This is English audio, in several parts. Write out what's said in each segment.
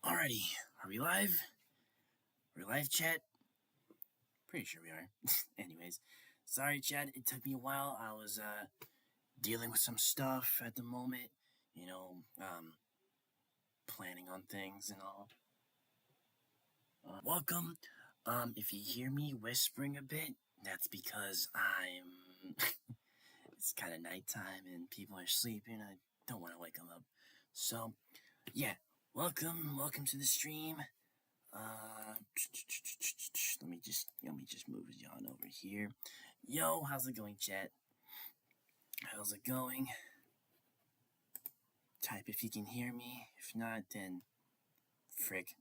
Alrighty, are we live? We're live, chat? Pretty sure we are. Anyways, sorry, chat, it took me a while. I was, dealing with some stuff at the moment. Planning on things and all. Welcome. If you hear me whispering a bit, that's because it's kind of nighttime and people are sleeping. I don't want to wake them up. So, yeah, welcome to the stream. Let me just move John over here. Yo, how's it going, chat? How's it going? Type if you can hear me. If not, then frick.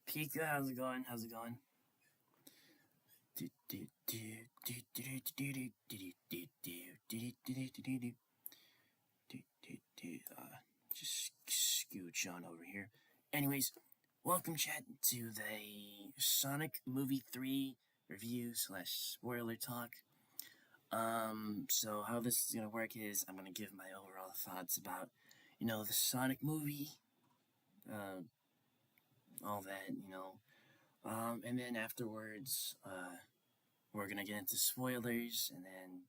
Pika, how's it going? Just scooch on over here. Anyways, welcome, chat, to the Sonic Movie 3 review / spoiler talk. So how this is gonna work is I'm gonna give my overall thoughts about, the Sonic movie, all that, and then afterwards, we're gonna get into spoilers and then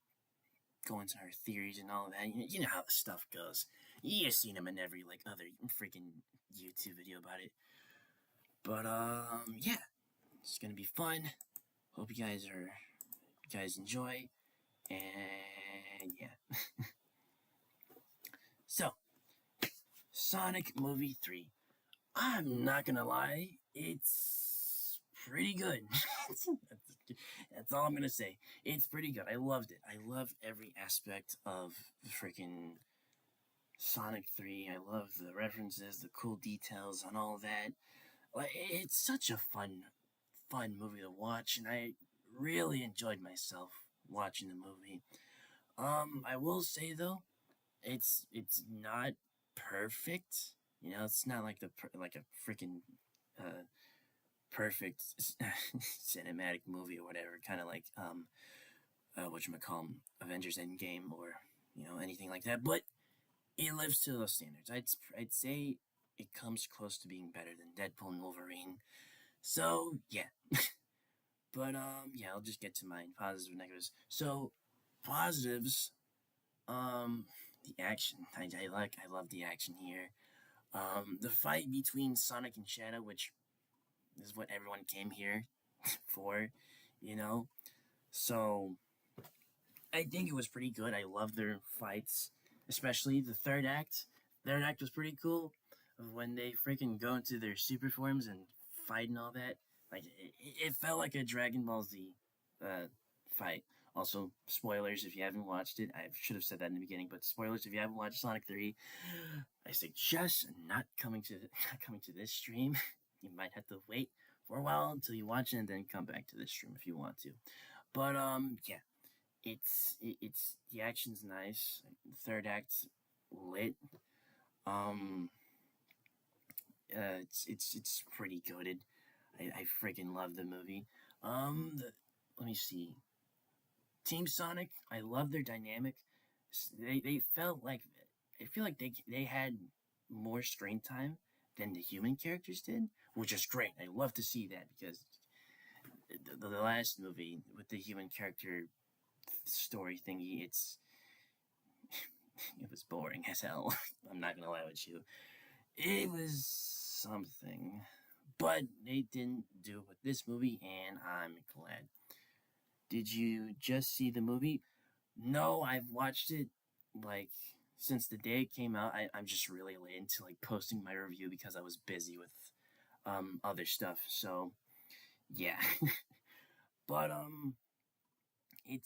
go into our theories and all of that. You know how the stuff goes. You've seen them in every other freaking YouTube video about it. But yeah, it's gonna be fun. Hope you guys enjoy. And yeah. So, Sonic Movie 3. I'm not gonna lie, it's pretty good. That's all I'm gonna say. It's pretty good. I loved it. I loved every aspect of freaking Sonic 3. I love the references, the cool details, and all that. It's such a fun movie to watch, and I really enjoyed myself watching the movie. I will say though, it's not perfect. It's not like a freaking perfect cinematic movie or whatever. Kind of like whatchamacallit, Avengers Endgame or anything like that. But it lives to those standards. I'd say it comes close to being better than Deadpool and Wolverine. So yeah. But yeah, I'll just get to my positives and negatives. So positives, the action. I love the action here. The fight between Sonic and Shadow, which is what everyone came here for, So I think it was pretty good. I love their fights, especially the third act. Third act was pretty cool when they freaking go into their super forms and fight and all that. Like it felt like a Dragon Ball Z fight. Also, spoilers if you haven't watched it. I should have said that in the beginning, but spoilers if you haven't watched Sonic 3. I suggest not coming to this stream. You might have to wait for a while until you watch it and then come back to this stream if you want to. But yeah, it's the action's nice. The third act's lit. It's pretty good. I freaking love the movie. Let me see. Team Sonic, I love their dynamic. They felt like, I feel like they had more screen time than the human characters did, which is great. I love to see that because the last movie with the human character story thingy, it was boring as hell. I'm not gonna lie with you. It was something, but they didn't do it with this movie, and I'm glad. Did you just see the movie? No, I've watched it since the day it came out. I'm just really late into posting my review because I was busy with other stuff. So yeah, but it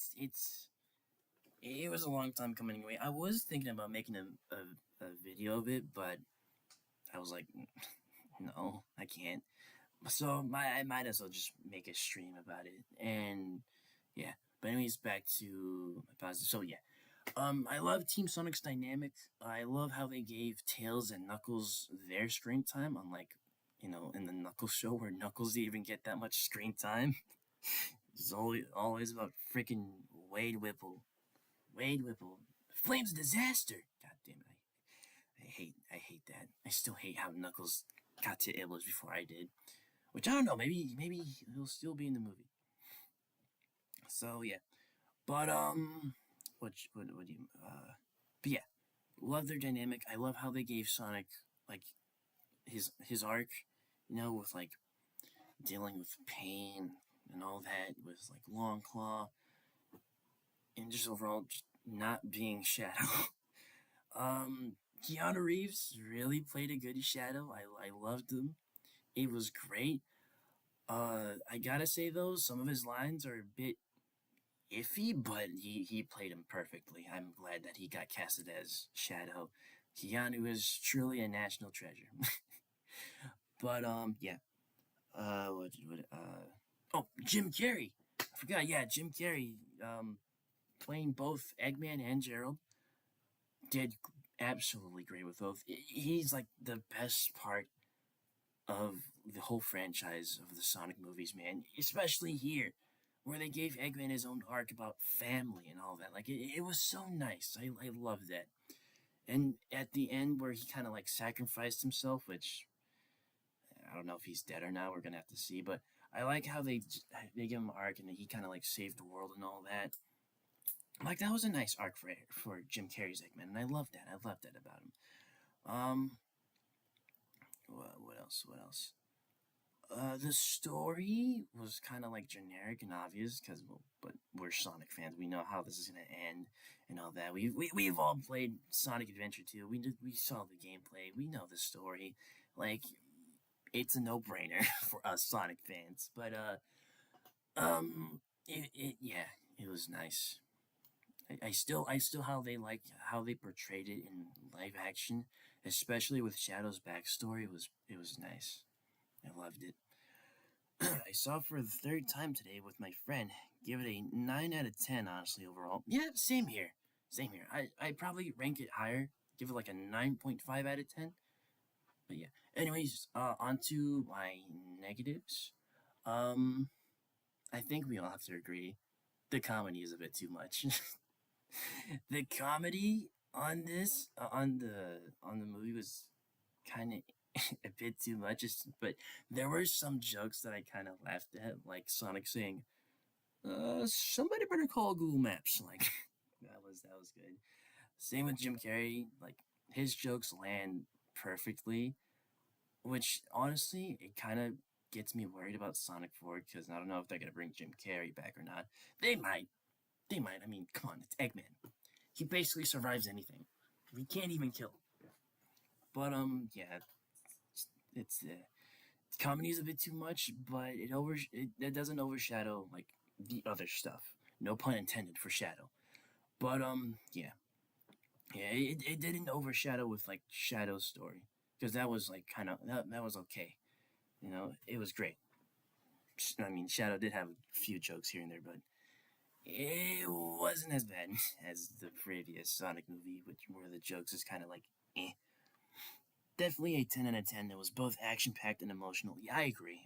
was a long time coming anyway. I was thinking about making a video of it, but I was like, no, I can't. So I might as well just make a stream about it. And yeah. But anyways, back to my positive. So yeah. I love Team Sonic's dynamic. I love how they gave Tails and Knuckles their screen time, unlike, in the Knuckles show where Knuckles didn't even get that much screen time. It's always about freaking Wade Whipple. Flame's disaster! God damn it. I I hate that. I still hate how Knuckles got to Iblis before I did. Which I don't know, maybe he'll still be in the movie. So yeah. But what do you but yeah, love their dynamic. I love how they gave Sonic like his arc, with like dealing with pain and all that with like Long Claw and just overall just not being Shadow. Keanu Reeves really played a good Shadow. I loved him. It was great. I gotta say though, some of his lines are a bit iffy, but he played him perfectly. I'm glad that he got casted as Shadow. Keanu is truly a national treasure. But yeah. Oh, Jim Carrey. I forgot. Yeah, Jim Carrey. Playing both Eggman and Gerald did absolutely great with both. He's like the best part of the whole franchise of the Sonic movies, man. Especially here, where they gave Eggman his own arc about family and all that. Like, it was so nice. I loved that. And at the end, where he kind of like sacrificed himself, which I don't know if he's dead or not. We're gonna have to see. But I like how they give him an arc and he kind of like saved the world and all that. Like, that was a nice arc for Jim Carrey's Eggman, and I love that. I love that about him. What else? What else? The story was kind of like generic and obvious but we're Sonic fans. We know how this is gonna end and all that. We've all played Sonic Adventure 2. We saw the gameplay. We know the story. Like, it's a no-brainer for us Sonic fans. But yeah, it was nice. I still how they portrayed it in live action, especially with Shadow's backstory. It was nice. I loved it. I saw it for the third time today with my friend. Give it a 9 out of 10, honestly, overall. Yeah, same here. Same here. I'd probably rank it higher. Give it like a 9.5 out of 10. But yeah. Anyways, on to my negatives. I think we all have to agree. The comedy is a bit too much. The comedy on this, on the movie was kind of a bit too much, but there were some jokes that I kind of laughed at, like Sonic saying, somebody better call Google Maps. Like, that was good. Same with Jim Carrey, like, his jokes land perfectly, which honestly, it kind of gets me worried about Sonic 4, because I don't know if they're going to bring Jim Carrey back or not. They might. I mean, come on, it's Eggman. He basically survives anything. He can't even kill. But yeah, it's comedy is a bit too much, but it doesn't overshadow like the other stuff. No pun intended for Shadow. But yeah, it didn't overshadow with like Shadow's story, because that was like kind of that was okay. It was great. I mean, Shadow did have a few jokes here and there, but it wasn't as bad as the previous Sonic movie, where the jokes is kind of like, eh. Definitely a 10 out of 10. It was both action-packed and emotional. Yeah, I agree.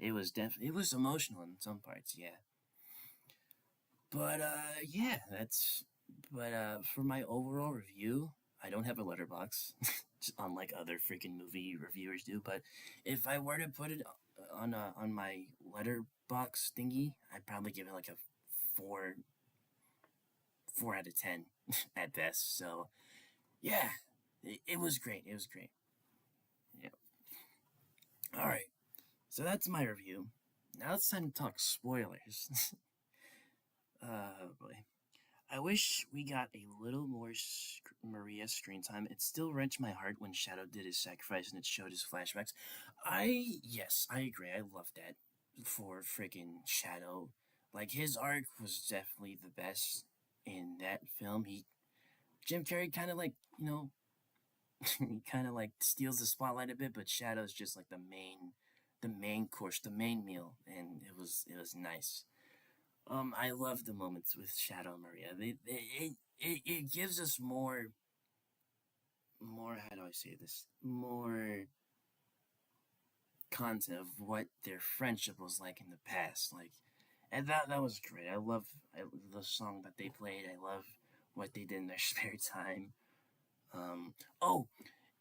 It was emotional in some parts, yeah. But, yeah, for my overall review, I don't have a letterbox, unlike other freaking movie reviewers do, but if I were to put it on my letterbox thingy, I'd probably give it like a 4 out of 10 at best. So yeah, it was great. It was great. Yeah. All right. So that's my review. Now it's time to talk spoilers. Boy. I wish we got a little more Maria screen time. It still wrenched my heart when Shadow did his sacrifice and it showed his flashbacks. Yes, I agree. I love that for freaking Shadow. Like, his arc was definitely the best in that film. Jim Carrey kind of like, he kind of like steals the spotlight a bit, but Shadow's just like the main course, the main meal, and it was nice. I love the moments with Shadow and Maria. It gives us more. How do I say this? More content of what their friendship was like in the past. Like, and that was great. I love the song that they played. I love what they did in their spare time. Oh,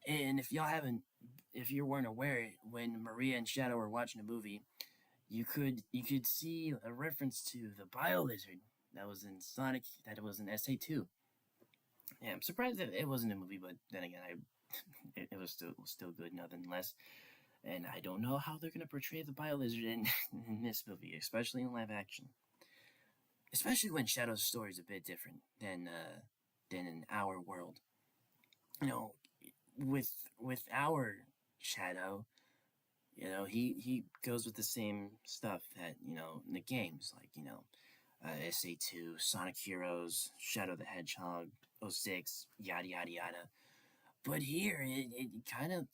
and if you weren't aware, when Maria and Shadow were watching a movie, you could see a reference to the Bio Lizard that was in Sonic, that it was in SA2. Yeah, I'm surprised that it wasn't a movie, but then again, it was still good nonetheless. And I don't know how they're gonna portray the Bio Lizard in this movie, especially in live action. Especially when Shadow's story is a bit different than in our world. You know, with our Shadow, he goes with the same stuff that in the games, like SA2, Sonic Heroes, Shadow the Hedgehog, '06, yada yada yada. But here, it kind of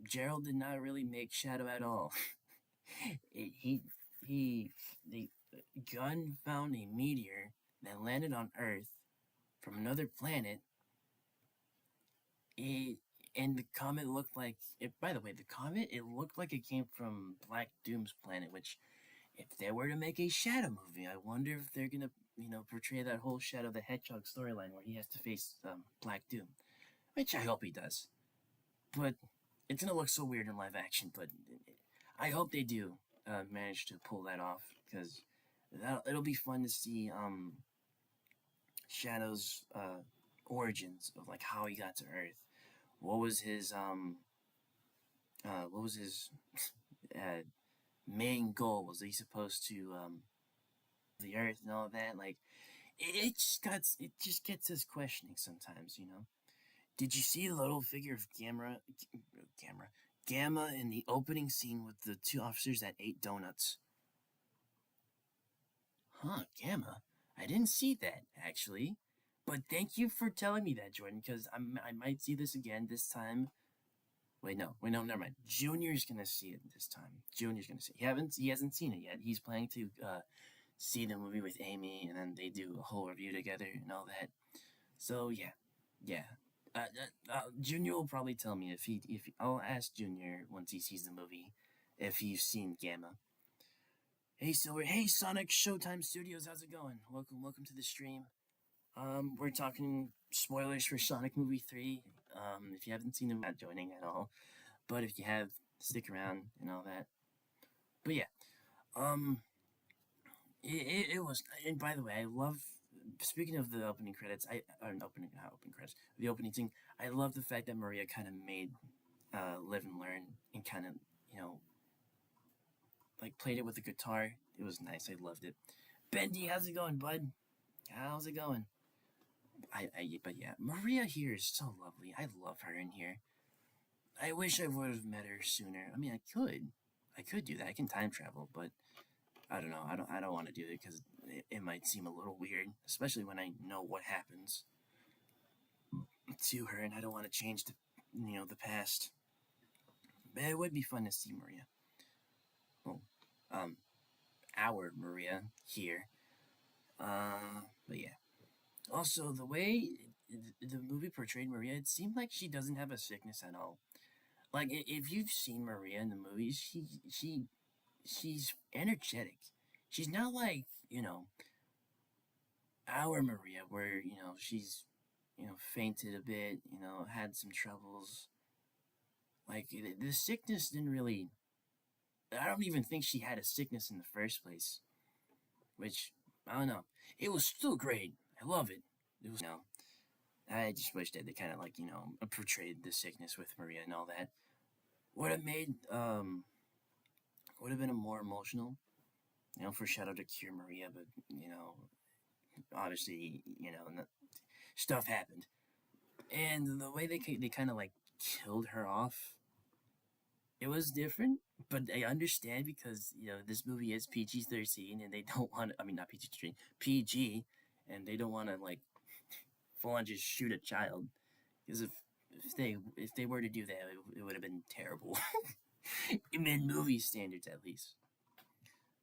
Gerald did not really make Shadow at all. He the gun found a meteor that landed on Earth from another planet. It, and the comet looked like it. By the way, the comet, it looked like it came from Black Doom's planet. Which, if they were to make a Shadow movie, I wonder if they're gonna portray that whole Shadow the Hedgehog storyline where he has to face Black Doom. Which I hope he does. But it's gonna look so weird in live action. But I hope they do manage to pull that off, because it'll be fun to see Shadow's origins of like how he got to Earth. What was his uh, main goal? Was he supposed to the Earth and all that? Like it just gets us questioning sometimes. Did you see the little figure of Gamma in the opening scene with the two officers that ate donuts? Huh, Gamma? I didn't see that, actually. But thank you for telling me that, Jordan, because I might see this again this time. Wait, no, never mind. Junior's gonna see it this time. Junior's gonna see it. He hasn't seen it yet. He's planning to see the movie with Amy, and then they do a whole review together and all that. So yeah. Junior will probably tell me if I'll ask Junior once he sees the movie if he's seen Gamma. Hey Silver, hey Sonic Showtime Studios, how's it going? Welcome to the stream. We're talking spoilers for Sonic Movie 3. If you haven't seen them, not joining at all. But if you have, stick around and all that. But yeah, um, it was. And by the way, I love. Speaking of the opening credits, not opening credits, the opening thing. I love the fact that Maria kind of made Live and Learn, and kind of like played it with the guitar. It was nice. I loved it. Bendy, how's it going, bud? How's it going? But yeah, Maria here is so lovely. I love her in here. I wish I would have met her sooner. I mean, I could do that. I can time travel, but I don't know. I don't want to do it because it might seem a little weird, especially when I know what happens to her, and I don't want to change the past. But it would be fun to see Maria. Well, our Maria here. But yeah. Also, the way the movie portrayed Maria, it seemed like she doesn't have a sickness at all. Like if you've seen Maria in the movies, she's energetic. She's not like our Maria, where she's fainted a bit, had some troubles. Like the sickness didn't really. I don't even think she had a sickness in the first place. Which I don't know. It was still great. I love it. It was I just wish that they kind of like portrayed the sickness with Maria and all that. Would have made would have been a more emotional, for Shadow to cure Maria, but obviously stuff happened, and the way they kind of like killed her off, it was different. But I understand because this movie is PG-13, and they don't want. I mean, not PG-13, PG, and they don't want to like full on just shoot a child, because if they were to do that, it would have been terrible. In movie standards, at least.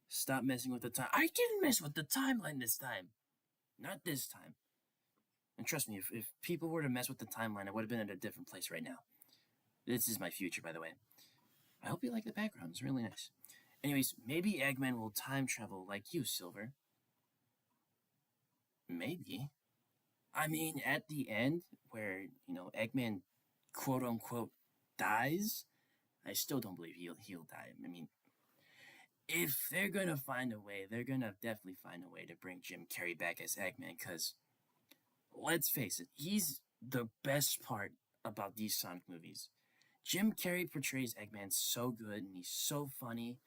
Stop messing with the time. I didn't mess with the timeline this time. Not this time. And trust me, if people were to mess with the timeline, I would have been at a different place right now. This is my future, by the way. I hope you like the background. It's really nice. Anyways, maybe Eggman will time travel like you, Silver. Maybe. I mean, at the end, where, Eggman quote unquote dies, I still don't believe he'll die. I mean, if they're gonna find a way, they're gonna definitely find a way to bring Jim Carrey back as Eggman, because let's face it, he's the best part about these Sonic movies. Jim Carrey portrays Eggman so good and he's so funny.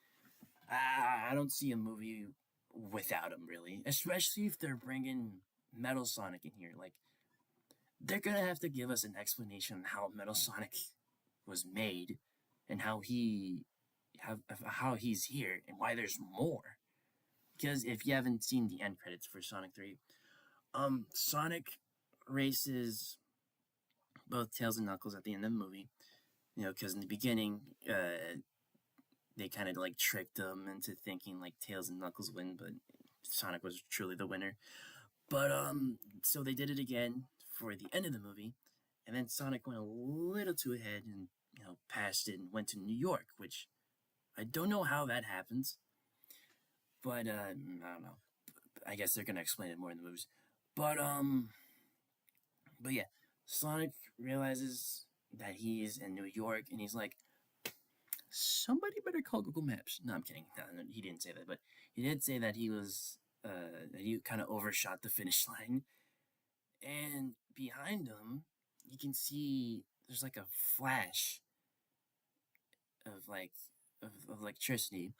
I don't see a movie without him, really. Especially if they're bringing Metal Sonic in here. Like, they're gonna have to give us an explanation on how Metal Sonic was made and how he's here and why there's more. Because if you haven't seen the end credits for Sonic 3, Sonic races both Tails and Knuckles at the end of the movie. Because in the beginning, they kind of like tricked them into thinking like Tails and Knuckles win, but Sonic was truly the winner. But so they did it again for the end of the movie, and then Sonic went a little too ahead and passed it and went to New York, which I don't know how that happens, but I don't know. I guess they're gonna explain it more in the movies. But yeah, Sonic realizes that he's in New York, and he's like, somebody better call Google Maps. No, I'm kidding. No, he didn't say that, but he did say that that he kind of overshot the finish line. And behind him, you can see there's like a flash of of electricity,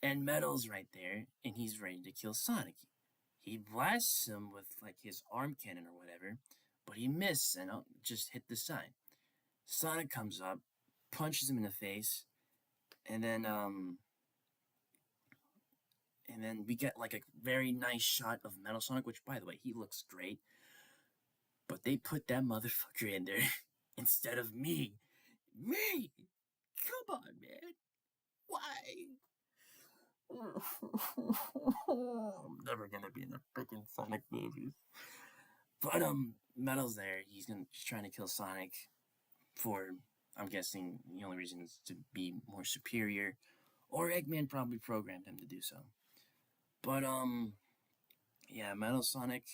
and Metal's right there, and he's ready to kill Sonic. He blasts him with like his arm cannon or whatever, but he missed and just hit the sign. Sonic comes up, punches him in the face, and then we get like a very nice shot of Metal Sonic, which by the way, he looks great. But they put that motherfucker in there instead of me. Me! Come on, man. Why? I'm never gonna be in the freaking Sonic movies. But Metal's there. He's trying to kill Sonic for, I'm guessing, the only reason is to be more superior, or Eggman probably programmed him to do so. But yeah, Metal Sonic.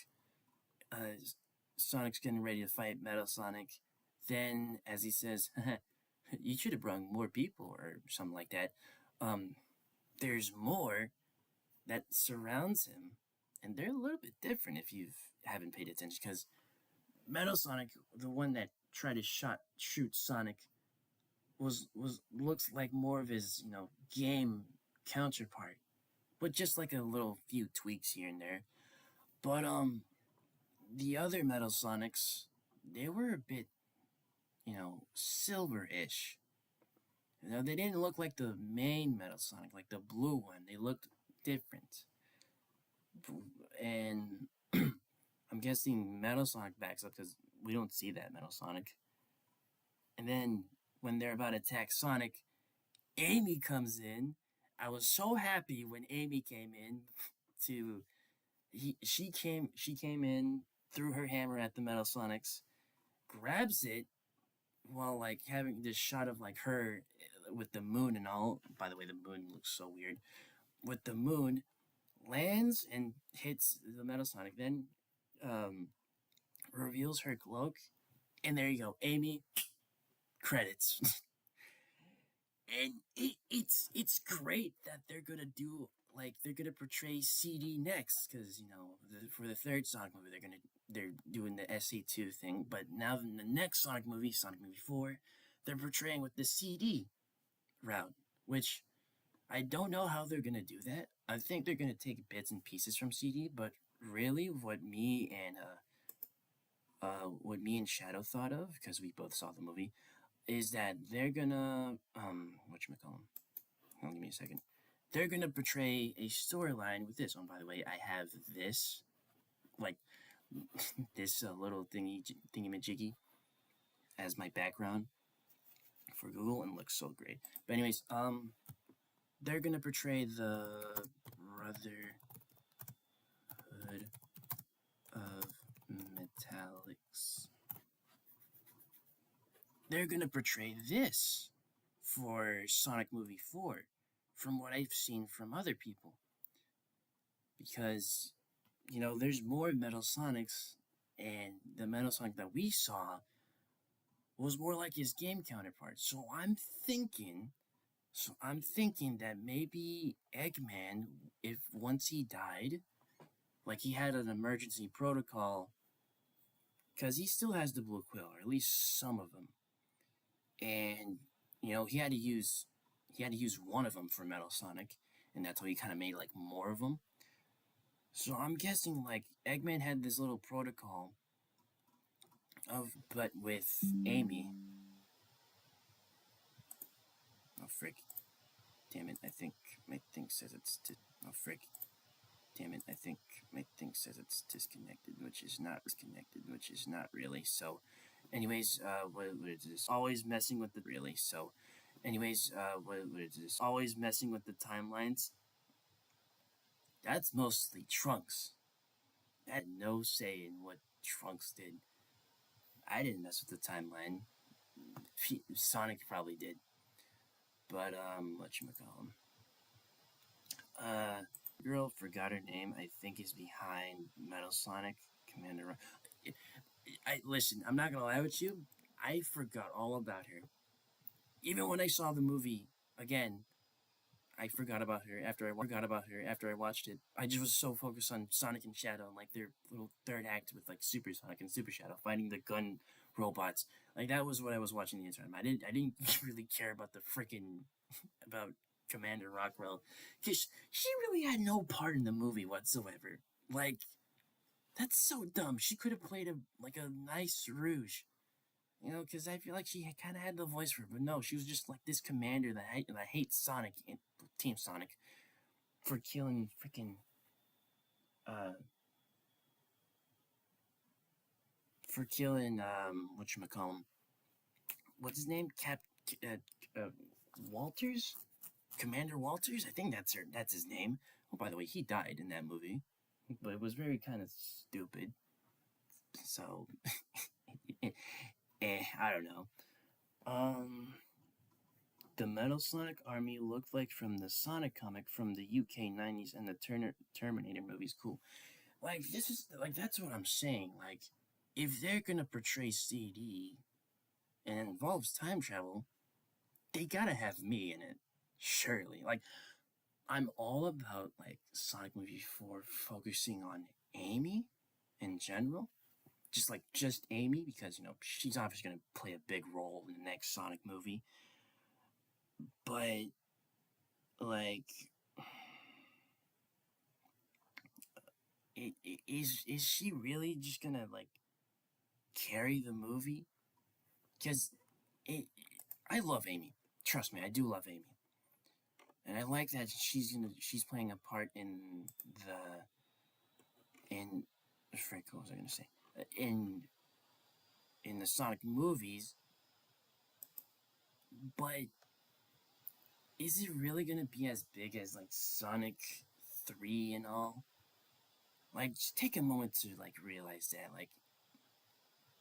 Sonic's getting ready to fight Metal Sonic. Then, as he says, you should have brought more people or something like that. There's more that surrounds him, and they're a little bit different if you haven't paid attention. Because Metal Sonic, the one that tried to shoot Sonic, looks like more of his game counterpart, but just like a little few tweaks here and there. But the other Metal Sonics, they were a bit, silver-ish. They didn't look like the main Metal Sonic, like the blue one. They looked different. And I'm guessing Metal Sonic backs up because we don't see that Metal Sonic. And then when they're about to attack Sonic, Amy comes in. I was so happy when Amy came in she came in, threw her hammer at the Metal Sonics, grabs it while like having this shot of like her with the moon and all. By the way, the moon looks so weird. With the moon, lands and hits the Metal Sonic, then reveals her cloak, and there you go, Amy. Credits. And it's great that they're gonna do they're gonna portray CD next, because for the third Sonic movie they're doing the SA2 thing, but now in the next Sonic movie 4, they're portraying with the CD route, which I don't know how they're gonna do that. I think they're gonna take bits and pieces from CD, but really what me and Shadow thought of, because we both saw the movie, is that they're gonna whatchamacallem. Hold on, give me a second. They're gonna portray a storyline with this. Oh, by the way, I have this, like, this little thingy-majiggy as my background for Google, and looks so great. But anyways, they're gonna portray the Brotherhood of Metallics. They're gonna portray this for Sonic Movie 4, from what I've seen from other people. Because, there's more Metal Sonics and the Metal Sonic that we saw was more like his game counterpart. So I'm thinking that maybe Eggman, if once he died, like he had an emergency protocol, because he still has the blue quill, or at least some of them, and he had to use one of them for Metal Sonic, and that's how he kind of made like more of them. So I'm guessing like Eggman had this little protocol but with Amy. Oh frick! Damn it! I think my thing says it's oh frick! Damn it! I think my thing says it's disconnected, which is not really. So, anyways, what is this? Always messing with the really. So, anyways, what is this? Always messing with the timelines. That's mostly Trunks. I had no say in what Trunks did. I didn't mess with the timeline. Sonic probably did. But, whatchamacallem. Girl, forgot her name, I think is behind Metal Sonic, Commander. Listen, I'm not gonna lie with you, I forgot all about her. Even when I saw the movie again, I forgot about her after I watched it. I just was so focused on Sonic and Shadow and like their little third act with like Super Sonic and Super Shadow fighting the gun robots. Like that was what I was watching the entire time. I didn't really care about the freaking about Commander Rockwell, because she really had no part in the movie whatsoever. Like, that's so dumb. She could have played a nice Rouge, because I feel like she kind of had the voice for it, but no, she was just like this commander that hates Sonic and Team Sonic for killing freaking whatchamacallem, what's his name, Walters, Commander Walters. I think that's his name. Oh, by the way, he died in that movie, but it was very kind of stupid. So, I don't know. The Metal Sonic army looked like from the Sonic comic from the UK 90s and the Terminator movies. Cool. Like, that's what I'm saying. Like, if they're gonna portray CD and it involves time travel, they gotta have me in it. Surely. Like, I'm all about, like, Sonic Movie 4 focusing on Amy in general. Just Amy, because, she's obviously going to play a big role in the next Sonic movie. But, like, is she really just going to, like, carry the movie? Because I love Amy. Trust me, I do love Amy. And I like that she's playing a part in frick, what was I gonna say? In the Sonic movies, but is it really gonna be as big as like Sonic 3 and all? Like, just take a moment to like realize that, like,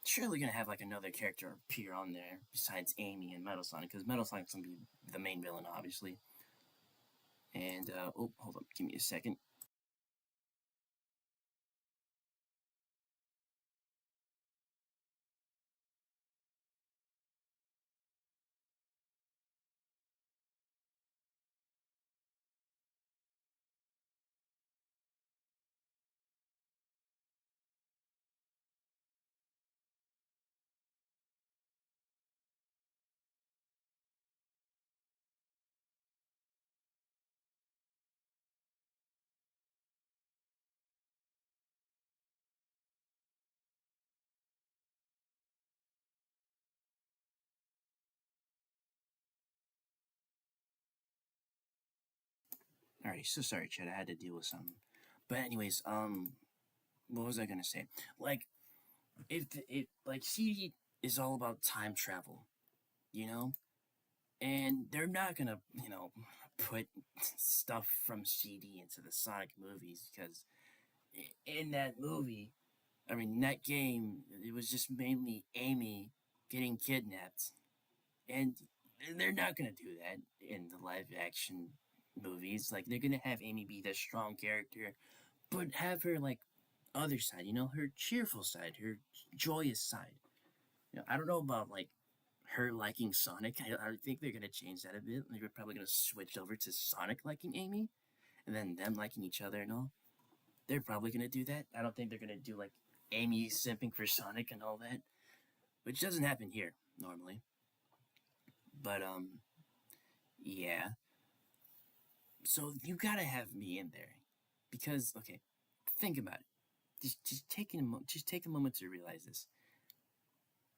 surely gonna have like another character appear on there besides Amy and Metal Sonic, because Metal Sonic's gonna be the main villain, obviously. And oh, hold up, give me a second. Alright, so sorry, Chad. I had to deal with something. But anyways, what was I gonna say? Like, if it like CD is all about time travel, you know, and they're not gonna put stuff from CD into the Sonic movies, because in that movie, I mean, in that game, it was just mainly Amy getting kidnapped, and they're not gonna do that in the live action movies. Like, they're gonna have Amy be the strong character, but have her like other side, her cheerful side, her joyous side. I don't know about like her liking Sonic. I think they're gonna change that a bit. They're probably gonna switch over to Sonic liking Amy, and then them liking each other and all. They're probably gonna do that. I don't think they're gonna do like Amy simping for Sonic and all that, which doesn't happen here normally. But yeah. So you gotta have me in there, because okay, think about it. Just take a moment to realize this.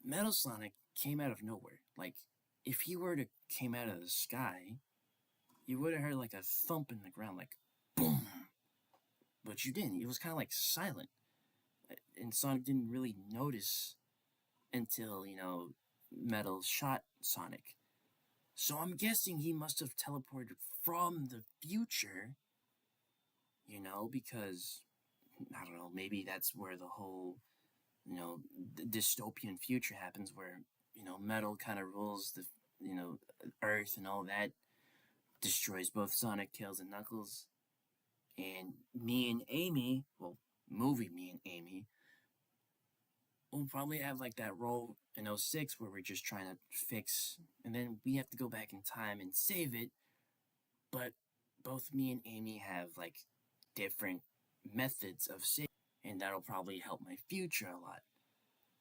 Metal Sonic came out of nowhere. Like, if he were to came out of the sky, you would have heard like a thump in the ground, like boom. But you didn't. It was kind of like silent, and Sonic didn't really notice until Metal shot Sonic. So I'm guessing he must have teleported from the future. Because I don't know. Maybe that's where the whole the dystopian future happens, where Metal kind of rules the Earth and all that, destroys both Sonic, Tails, and Knuckles. And me and Amy, well, movie me and Amy, will probably have like that role in 06 where we're just trying to fix, and then we have to go back in time and save it. But both me and Amy have like different methods of saving, and that'll probably help my future a lot.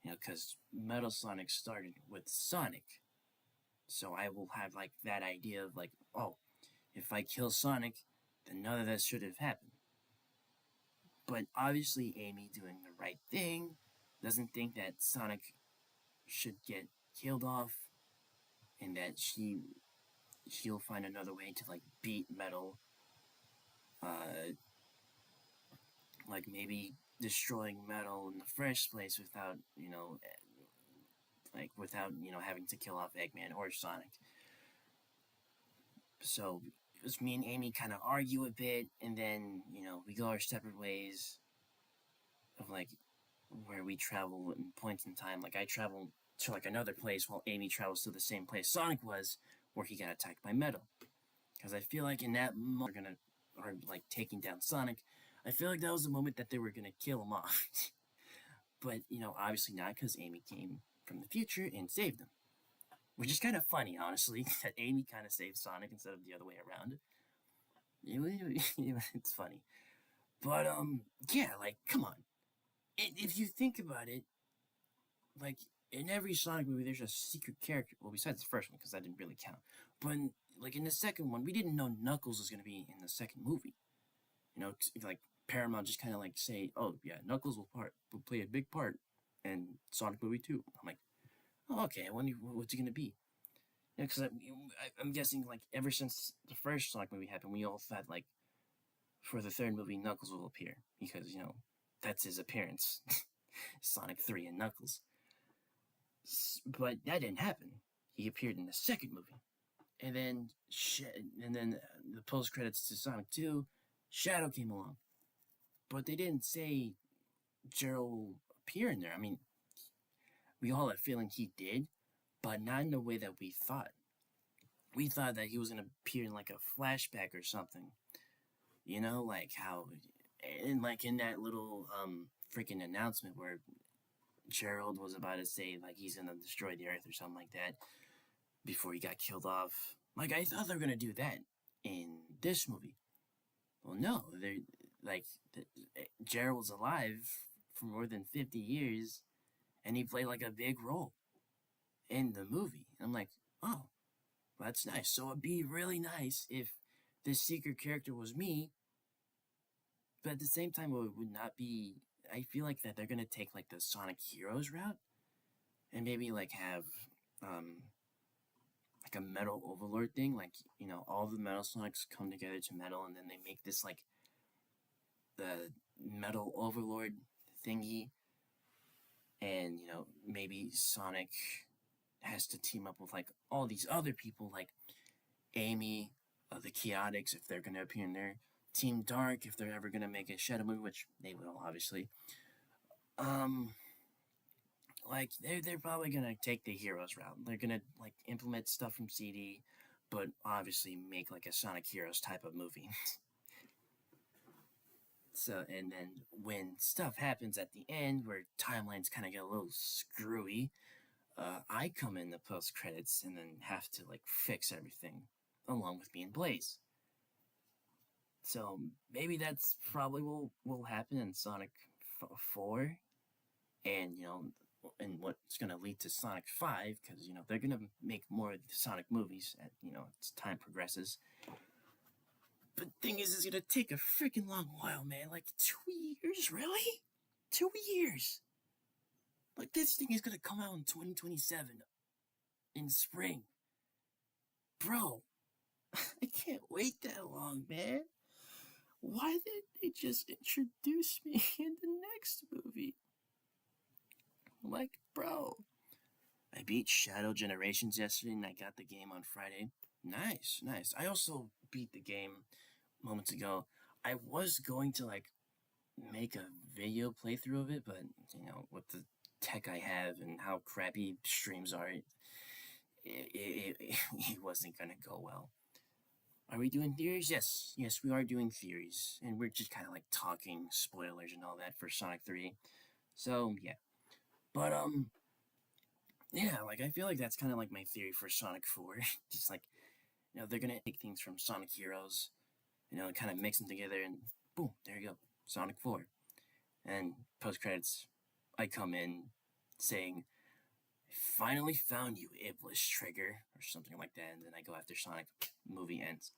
Because Metal Sonic started with Sonic. So I will have like that idea of like, oh, if I kill Sonic, then none of that should have happened. But obviously Amy, doing the right thing, doesn't think that Sonic should get killed off, and that she'll find another way to like beat Metal. Like maybe destroying Metal in the first place without having to kill off Eggman or Sonic. So it was me and Amy kind of argue a bit, and then we go our separate ways of like where we travel in points in time. Like I travel to like another place while Amy travels to the same place Sonic was, where he got attacked by Metal. Because I feel like in that moment are like taking down Sonic. I feel like that was the moment that they were gonna kill him off. But obviously not, because Amy came from the future and saved him. Which is kind of funny, honestly, that Amy kind of saved Sonic instead of the other way around. It's funny. But, yeah, like, come on. If you think about it, like, in every Sonic movie, there's a secret character. Well, besides the first one, because that didn't really count. But, like, in the second one, we didn't know Knuckles was going to be in the second movie. Like, Paramount just kind of, like, say, oh, yeah, Knuckles will play a big part in Sonic movie 2. I'm like, oh, okay, I wonder what's it going to be. Because I'm guessing, like, ever since the first Sonic movie happened, we all thought, like, for the third movie, Knuckles will appear. Because, that's his appearance. Sonic 3 and Knuckles. But that didn't happen. He appeared in the second movie. And then the post-credits to Sonic 2, Shadow came along. But they didn't say Gerald will appear in there. I mean, we all had a feeling he did, but not in the way that we thought. We thought that he was going to appear in like a flashback or something. Like how, in that little freaking announcement where Gerald was about to say like he's going to destroy the Earth or something like that before he got killed off. Like, I thought they were going to do that in this movie. Well, no, they're like, Gerald's alive for more than 50 years, and he played like a big role in the movie. I'm like, oh, that's nice. So it'd be really nice if this secret character was me, but at the same time, it would not be. I feel like that they're gonna take like the Sonic Heroes route, and maybe like have like a Metal Overlord thing. Like all the Metal Sonics come together to Metal, and then they make this like the Metal Overlord thingy, and maybe Sonic has to team up with like all these other people, like Amy, the Chaotix, if they're gonna appear in there, Team Dark, if they're ever gonna make a Shadow movie, which they will obviously. Like they're probably gonna take the Heroes route. They're gonna like implement stuff from CD, but obviously make like a Sonic Heroes type of movie. So, and then when stuff happens at the end where timelines kind of get a little screwy, I come in the post credits and then have to like fix everything along with me and Blaze. So maybe that's probably will happen in Sonic 4, and and what's gonna lead to Sonic 5, because they're gonna make more of the Sonic movies as time progresses. But the thing is, it's gonna take a freaking long while, man. Like 2 years, really? 2 years. Like this thing is gonna come out in 2027, in spring. Bro, I can't wait that long, man. Why didn't they just introduce me in the next movie? Like, bro. I beat Shadow Generations yesterday and I got the game on Friday. Nice, nice. I also beat the game moments ago. I was going to like make a video playthrough of it, but with the tech I have and how crappy streams are, it wasn't gonna go well. Are we doing theories? Yes, we are doing theories, and we're just kind of like talking spoilers and all that for Sonic 3. So yeah, but yeah, like I feel like that's kind of like my theory for Sonic 4. Just like they're gonna take things from Sonic Heroes, and kind of mix them together, and boom, there you go, Sonic 4. And post credits, I come in saying, "Finally found you, Iblis Trigger," or something like that, and then I go after Sonic. Movie ends.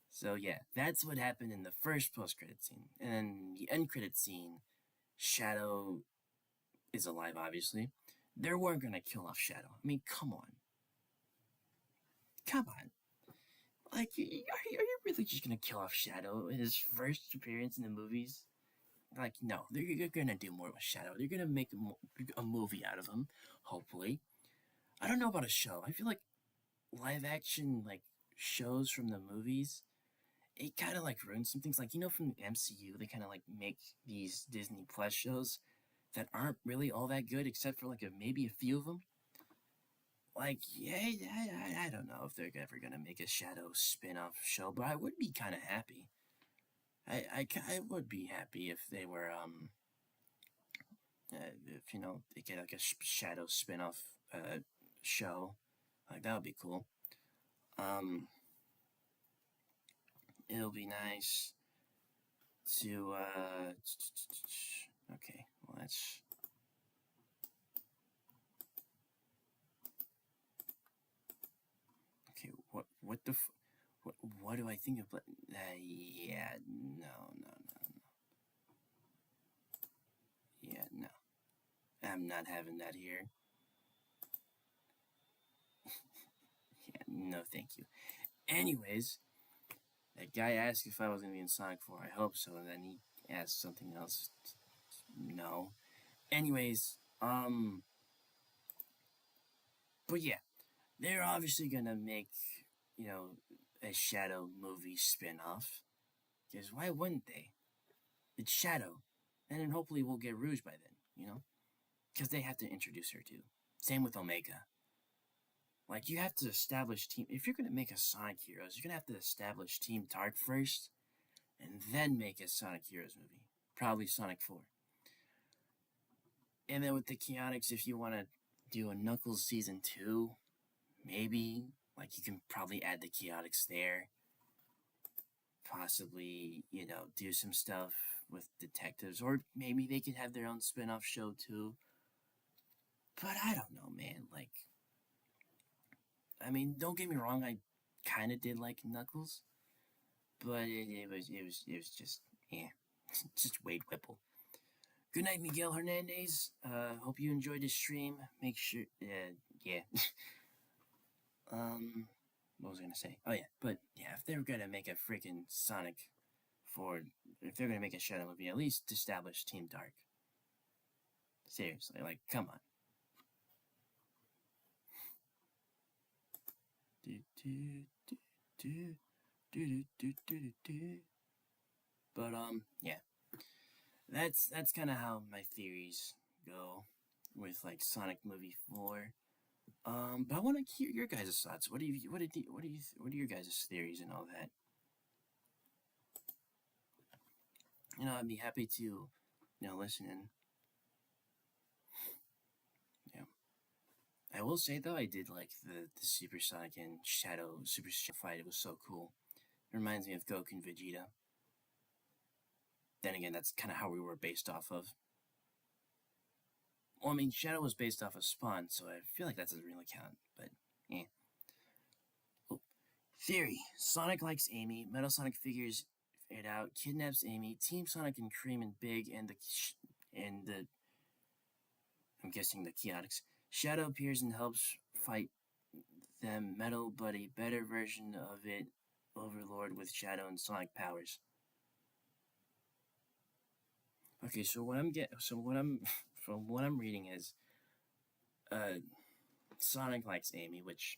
So yeah, that's what happened in the first post-credit scene. And then the end credit scene, Shadow is alive, obviously. They weren't gonna kill off Shadow. I mean, come on. Come on. Like, are you really just gonna kill off Shadow in his first appearance in the movies? Like, no, they're gonna do more with Shadow. They're gonna make a movie out of him, hopefully. I don't know about a show. I feel like live action, like, shows from the movies, it kind of like ruins some things. Like, from the MCU, they kind of like make these Disney Plus shows that aren't really all that good, except for like maybe a few of them. Like, yeah, I don't know if they're ever gonna make a Shadow spin-off show, but I would be kind of happy. I would be happy if they were if they get like a Shadow spin-off show, like that would be cool. It'll be nice to okay, well that's okay. What the what do I think of? Yeah, no. Yeah, no. I'm not having that here. Yeah, no, thank you. Anyways, that guy asked if I was gonna be in Sonic 4. I hope so. And then he asked something else. No. Anyways, but yeah, they're obviously gonna make, a Shadow movie spin-off. Because why wouldn't they? It's Shadow. And then hopefully we'll get Rouge by then, Because they have to introduce her too. Same with Omega. Like, you have to establish team. If you're gonna make a Sonic Heroes, you're gonna have to establish Team Dark first, and then make a Sonic Heroes movie. Probably Sonic 4. And then with the Chaotix, if you want to do a Knuckles Season 2, maybe. Like, you can probably add the Chaotix there. Possibly, do some stuff with detectives. Or maybe they could have their own spin-off show, too. But I don't know, man. Like, I mean, don't get me wrong, I kind of did like Knuckles. But it was just, just Wade Whipple. Good night, Miguel Hernandez. Hope you enjoyed the stream. Make sure, yeah. What was I gonna say? Oh yeah, but yeah, if they're gonna make a freaking Sonic 4, if they're gonna make a Shadow movie, at least establish Team Dark. Seriously, like, come on. But yeah, that's kind of how my theories go with like Sonic movie 4. But I want to hear your guys' thoughts. What are your guys' theories and all that? I'd be happy to, listen in. Yeah. I will say though, I did like the Super Sonic and Shadow Super Shadow fight. It was so cool. It reminds me of Goku and Vegeta. Then again, that's kind of how we were based off of. Well, I mean, Shadow was based off of Spawn, so I feel like that doesn't really count. But, eh. Oh. Theory: Sonic likes Amy. Metal Sonic figures it out, kidnaps Amy. Team Sonic and Cream and Big and the I'm guessing the Chaotix. Shadow appears and helps fight them. Metal, but a better version of it. Overlord with Shadow and Sonic powers. Okay, so what I'm from what I'm reading is, Sonic likes Amy, which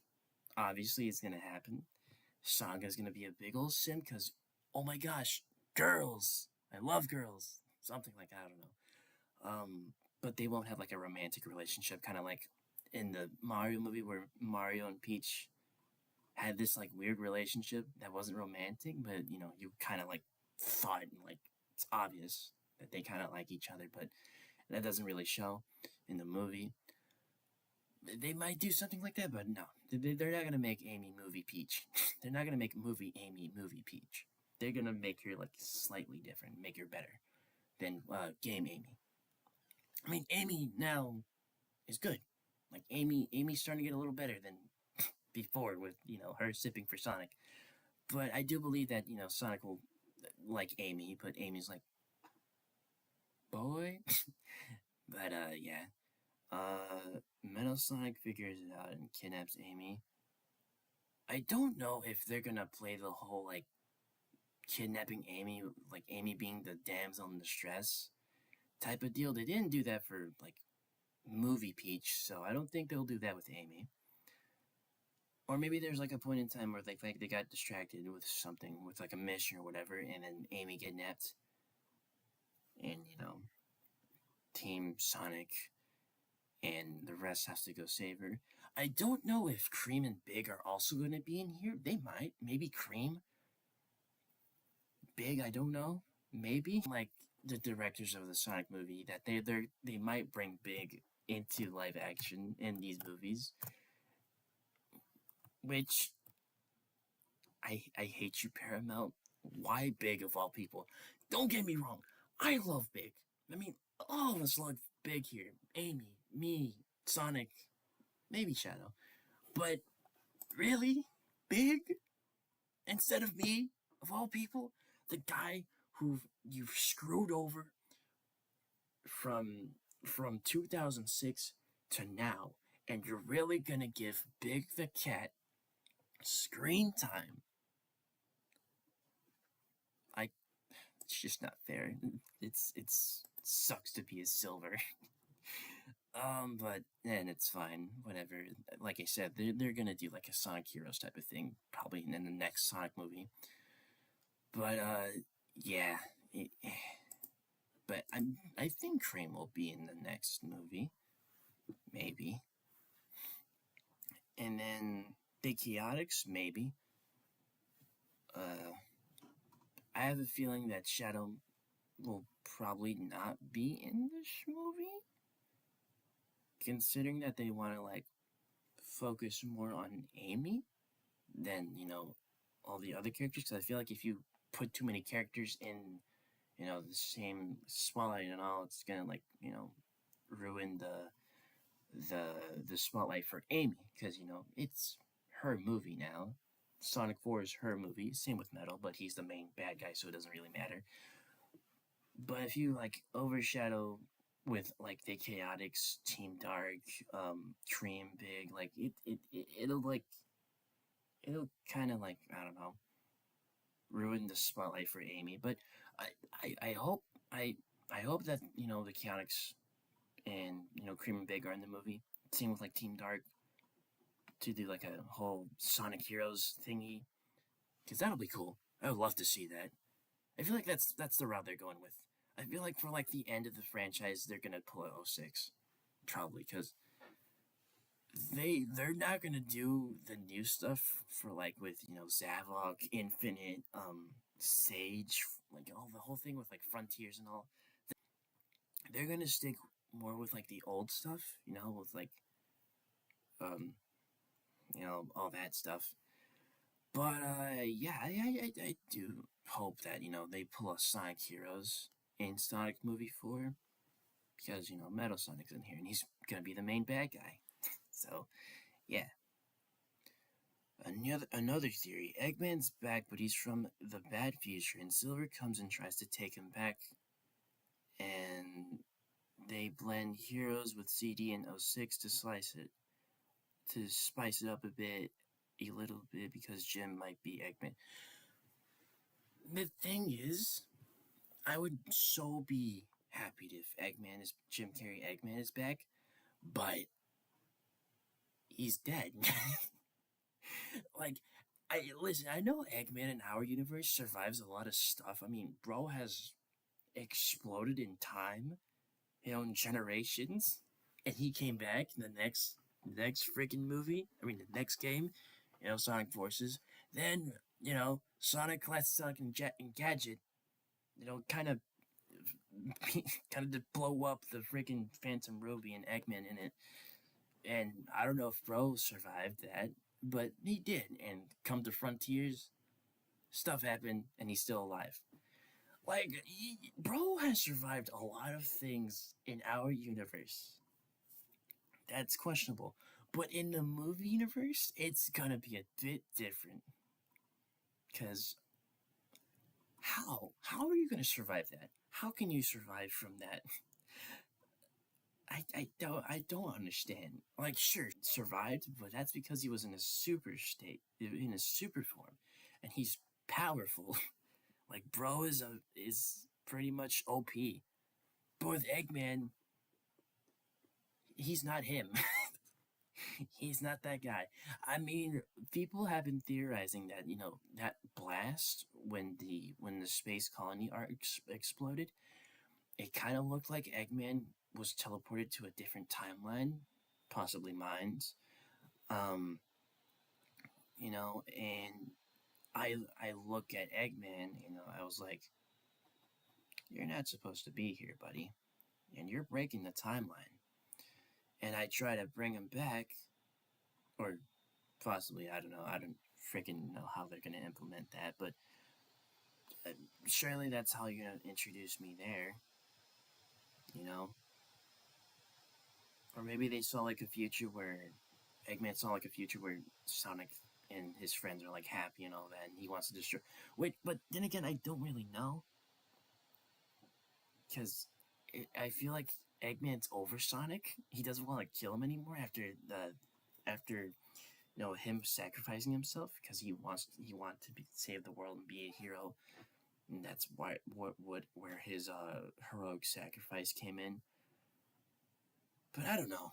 obviously is gonna happen. Saga's gonna be a big old sim because, oh my gosh, girls! I love girls. Something like that, I don't know. But they won't have like a romantic relationship, kind of like in the Mario movie where Mario and Peach had this like weird relationship that wasn't romantic, but you kind of like thought like it's obvious that they kind of like each other, but that doesn't really show in the movie. They might do something like that, but no, they're not gonna make Amy movie Peach. They're not gonna make movie Amy movie Peach. They're gonna make her like slightly different, make her better than game Amy. I mean, Amy now is good. Like Amy's starting to get a little better than before with her sipping for Sonic. But I do believe that Sonic will like Amy, but Amy's like boy. But yeah. Metal Sonic figures it out and kidnaps Amy. I don't know if they're gonna play the whole like kidnapping Amy, like Amy being the damsel in distress type of deal. They didn't do that for like movie Peach, so I don't think they'll do that with Amy. Or maybe there's like a point in time where like they got distracted with something, with like a mission or whatever, and then Amy kidnapped, and Team Sonic and the rest has to go save her. I don't know if Cream and Big are also going to be in here. They might. Maybe Cream. Big, I don't know. Maybe. Like the directors of the Sonic movie, that they might bring Big into live action in these movies. Which, I hate you, Paramount. Why Big of all people? Don't get me wrong. I love Big. I mean, all of us love Big here. Amy, me, Sonic, maybe Shadow. But really? Big? Instead of me, of all people? The guy who you've screwed over from 2006 to now, and you're really gonna give Big the Cat screen time? It's just not fair. It's sucks to be a silver. But then it's fine. Whatever. Like I said, they're gonna do like a Sonic Heroes type of thing, probably in the next Sonic movie. But yeah. But I think Cream will be in the next movie, maybe. And then the Chaotix, maybe. I have a feeling that Shadow will probably not be in this movie, considering that they want to like focus more on Amy than all the other characters. Because I feel like if you put too many characters in the same spotlight and all, it's gonna like ruin the spotlight for Amy, because it's her movie now. Sonic 4 is her movie. Same with Metal, but he's the main bad guy, so it doesn't really matter. But if you like overshadow with like the Chaotix, Team Dark, Cream, Big, like it'll kind of like, I don't know, ruin the spotlight for Amy. But I hope that the Chaotix and Cream and Big are in the movie. Same with like Team Dark, to do like a whole Sonic Heroes thingy, because that'll be cool. I would love to see that. I feel like that's the route they're going with. I feel like for like the end of the franchise, they're gonna pull out 06, probably, because they're not gonna do the new stuff for like with Zavok, Infinite, Sage, like all the whole thing with like frontiers and all. They're gonna stick more with like the old stuff, with like um, all that stuff. But yeah, I do hope that they pull a Sonic Heroes in Sonic movie 4 because Metal Sonic's in here and he's gonna be the main bad guy. So yeah. Another theory: Eggman's back, but he's from the bad future, and Silver comes and tries to take him back. And they blend Heroes with CD and 06 to spice it up a little bit, because Jim might be Eggman. The thing is, I would so be happy if Jim Carrey Eggman is back, but he's dead. Like, I know Eggman in our universe survives a lot of stuff. I mean, bro has exploded in time, generations, and he came back in the next freaking movie. I mean, the next game, Sonic Forces. Then, Sonic Classic Sonic and Gadget, kind of to blow up the freaking Phantom Ruby and Eggman in it. And I don't know if Bro survived that, but he did. And come to Frontiers, stuff happened, and he's still alive. Like, Bro has survived a lot of things in our universe. That's questionable. But in the movie universe, it's gonna be a bit different. Because how? How are you gonna survive that? How can you survive from that? I don't understand. Like, sure, survived, but that's because he was in a super state, in a super form, and he's powerful. Like, bro is pretty much OP. But with Eggman, he's not him. He's not that guy. I mean, people have been theorizing that that blast when the space colony exploded, it kind of looked like Eggman was teleported to a different timeline, possibly mine's. And I look at Eggman, I was like, you're not supposed to be here, buddy, and you're breaking the timeline. And I try to bring him back, or possibly, I don't know, I don't freaking know how they're gonna implement that, but surely that's how you're gonna introduce me there, Or maybe they saw like a future where Eggman saw like a future where Sonic and his friends are like happy and all that, and he wants to destroy. Wait, but then again, I don't really know, because I feel like Eggman's over Sonic. He doesn't want to kill him anymore after him sacrificing himself, because he wants to save the world and be a hero, and that's where his heroic sacrifice came in. But I don't know.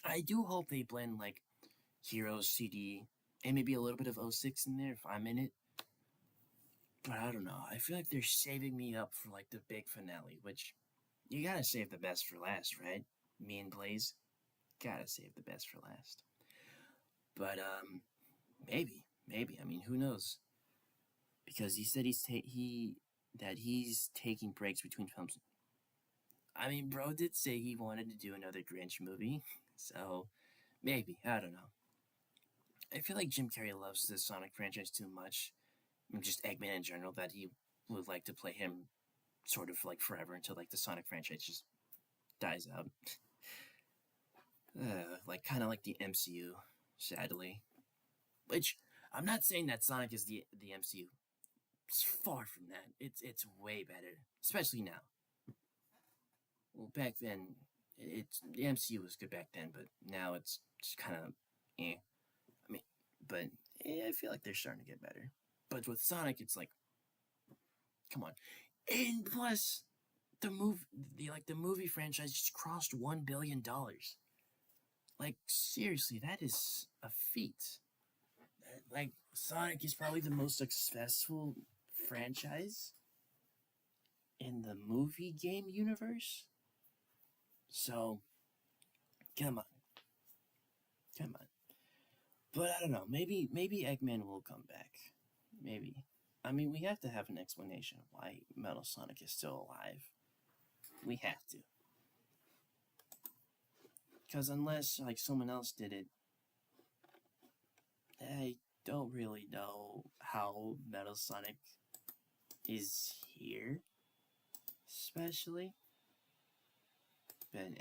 I do hope they blend like Heroes CD and maybe a little bit of 06 in there if I'm in it. But I don't know. I feel like they're saving me up for like the big finale, which you gotta save the best for last, right? Me and Blaze gotta save the best for last. But maybe. I mean, who knows? Because he said he's taking breaks between films. I mean, bro did say he wanted to do another Grinch movie, so maybe, I don't know. I feel like Jim Carrey loves the Sonic franchise too much, and just Eggman in general, that he would like to play him sort of like forever until like the Sonic franchise just dies out. Like kind of like the MCU, sadly. Which I'm not saying that Sonic is the MCU. It's far from that. It's way better, especially now. Well, back then, the MCU was good back then, but now it's just kind of eh. I mean, but I feel like they're starting to get better. But with Sonic, it's like, come on. And plus, the movie franchise just crossed $1 billion. Like, seriously, that is a feat. Like, Sonic is probably the most successful franchise in the movie game universe. So, come on. But I don't know. Maybe Eggman will come back. Maybe. I mean, we have to have an explanation of why Metal Sonic is still alive. We have to. Because unless, like, someone else did it, I don't really know how Metal Sonic is here, especially. But,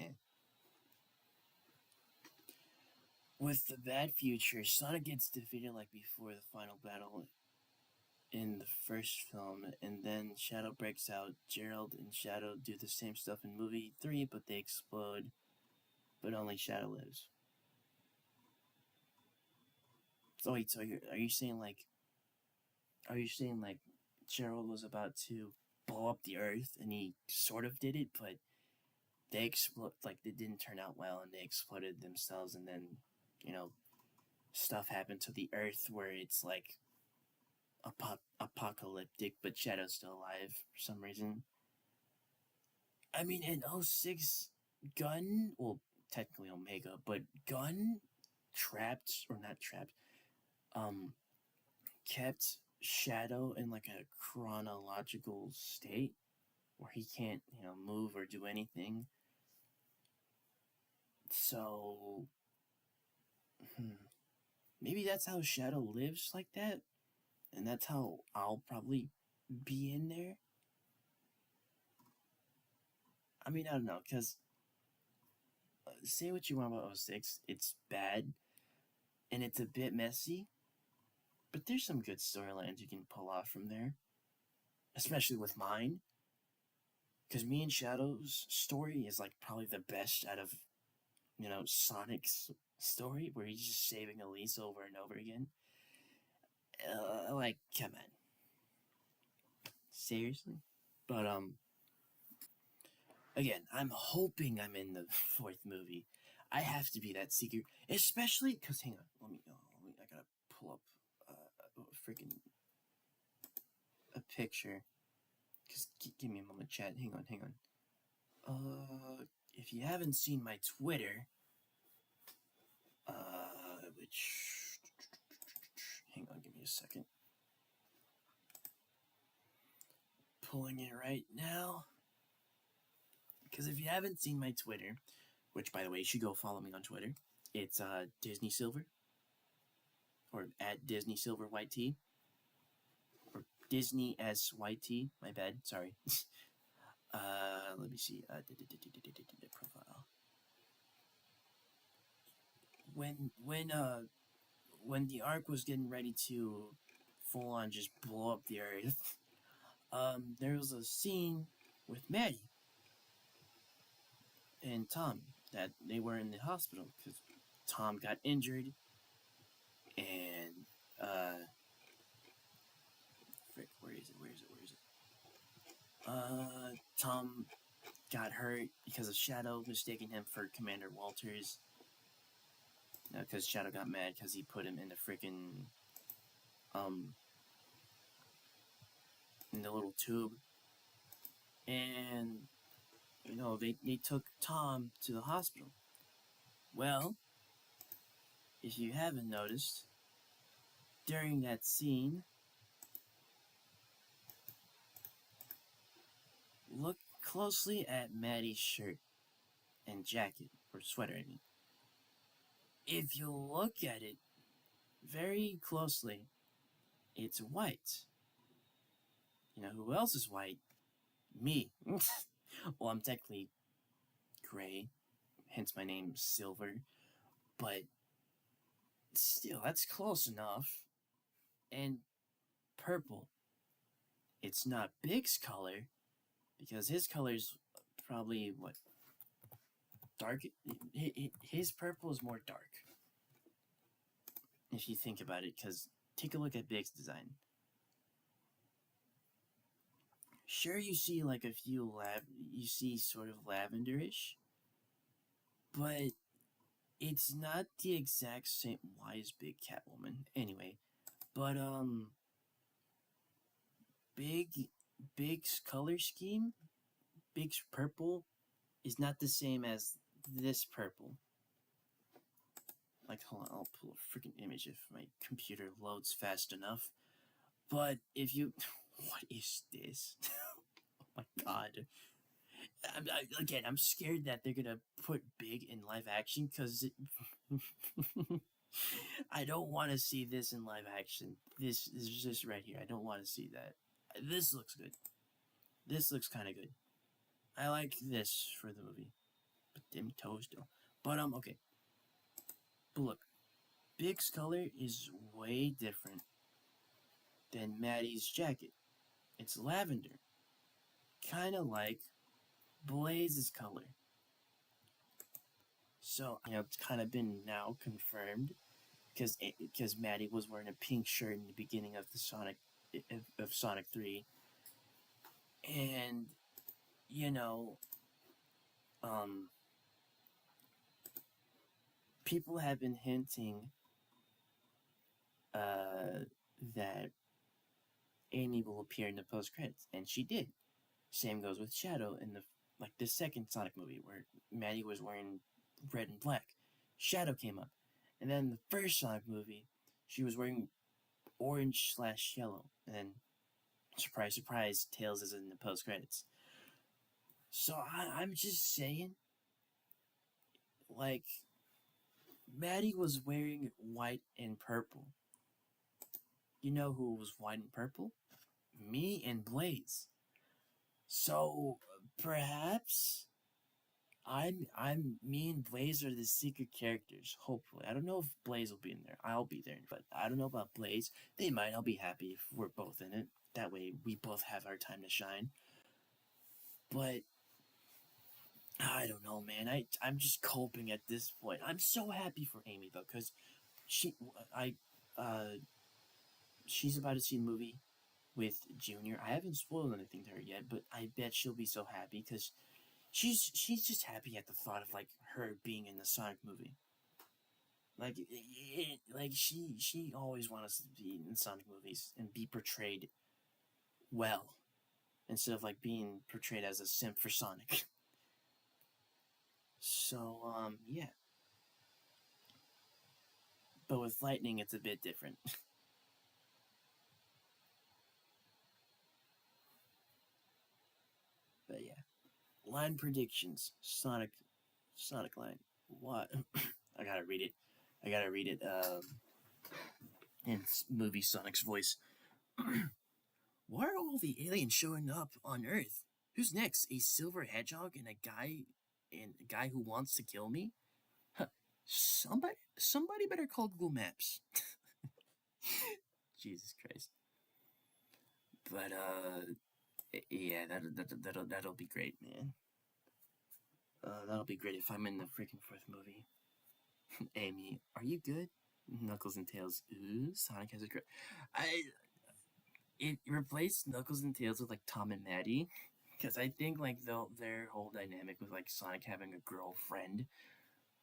with the bad future, Sonic gets defeated like before the final battle in the first film, and then Shadow breaks out. Gerald and Shadow do the same stuff in movie 3, but they explode, but only Shadow lives. So wait, so are you saying like Gerald was about to blow up the Earth, and he sort of did it, but they explode, like, they didn't turn out well, and they exploded themselves, and then, stuff happened to the Earth where it's like apocalyptic, but Shadow's still alive for some reason. I mean, in 06, Gun, well, technically Omega, but Gun trapped, or not trapped, kept Shadow in like a chronological state where he can't, move or do anything. So, maybe that's how Shadow lives like that, and that's how I'll probably be in there. I mean, I don't know, because say what you want about 06, it's bad, and it's a bit messy, but there's some good storylines you can pull off from there, especially with mine, because me and Shadow's story is like probably the best out of, Sonic's story, where he's just saving Elise over and over again. Like, come on. Seriously? But, again, I'm hoping I'm in the 4th movie. I have to be that seeker, especially because, hang on, I gotta pull up a picture. Just give me a moment, chat. Hang on. If you haven't seen my Twitter, hang on, give me a second. Pulling it right now. Because if you haven't seen my Twitter, which, by the way, you should go follow me on Twitter, it's Disney Silver, or at Disney Silver YT, or Disney SYT, my bad, sorry. Let me see, profile. When the Ark was getting ready to full on just blow up the Earth, there was a scene with Maddie and Tom that they were in the hospital because Tom got injured, and where is it? Tom got hurt because of Shadow mistaking him for Commander Walters. Because Shadow got mad because he put him in the freaking in the little tube, and they took Tom to the hospital. Well, if you haven't noticed, during that scene, look closely at Maddie's shirt and jacket, or sweater, I mean. If you look at it very closely, it's white. You know who else is white? Me. Well, I'm technically gray, hence my name Silver, but still, that's close enough. And purple. It's not Big's color, because his color's probably, dark? His purple is more dark, if you think about it, because take a look at Big's design. Sure, you see like a few you see sort of lavenderish, but it's not the exact same. Why is Big Catwoman? Anyway, but Big's color scheme, Big's purple, is not the same as this purple. Like, hold on, I'll pull a freaking image if my computer loads fast enough. But if you, what is this? Oh my god! Again, I'm scared that they're gonna put Big in live action because I don't want to see this in live action. This is just right here. I don't want to see that. This looks good. This looks kind of good. I like this for the movie. But them toes though. But okay. But look, Big's color is way different than Maddie's jacket. It's lavender. Kind of like Blaze's color. So, it's kind of been now confirmed because Maddie was wearing a pink shirt in the beginning of the Sonic 3. And, people have been hinting that Amy will appear in the post credits, and she did. Same goes with Shadow in the second Sonic movie where Maddie was wearing red and black. Shadow came up, and then the first Sonic movie, she was wearing orange/yellow, and then surprise, surprise, Tails is in the post credits. So I'm just saying, like, Maddie was wearing white and purple. You know who was white and purple? Me and Blaze. So perhaps me and Blaze are the secret characters. Hopefully, I don't know if Blaze will be in there. I'll be there, but I don't know about Blaze. They might. I'll be happy if we're both in it. That way, we both have our time to shine. But I don't know, man. I'm just coping at this point. I'm so happy for Amy though, because she's about to see a movie with Junior. I haven't spoiled anything to her yet, but I bet she'll be so happy because she's just happy at the thought of her being in the Sonic movie. She always wants to be in Sonic movies and be portrayed well instead of being portrayed as a simp for Sonic. So yeah. But with Lightning, it's a bit different. But yeah. Line predictions. Sonic line. What? I gotta read it. In movie Sonic's voice. Why are all the aliens showing up on Earth? Who's next? A silver hedgehog and a guy who wants to kill me? Huh. Somebody better call Google Maps. Jesus Christ. But yeah, that'll be great, man. That'll be great if I'm in the freaking fourth movie. Amy, are you good? Knuckles and Tails. Ooh, Sonic has a great. It replaced Knuckles and Tails with Tom and Maddie, because I think their whole dynamic with Sonic having a girlfriend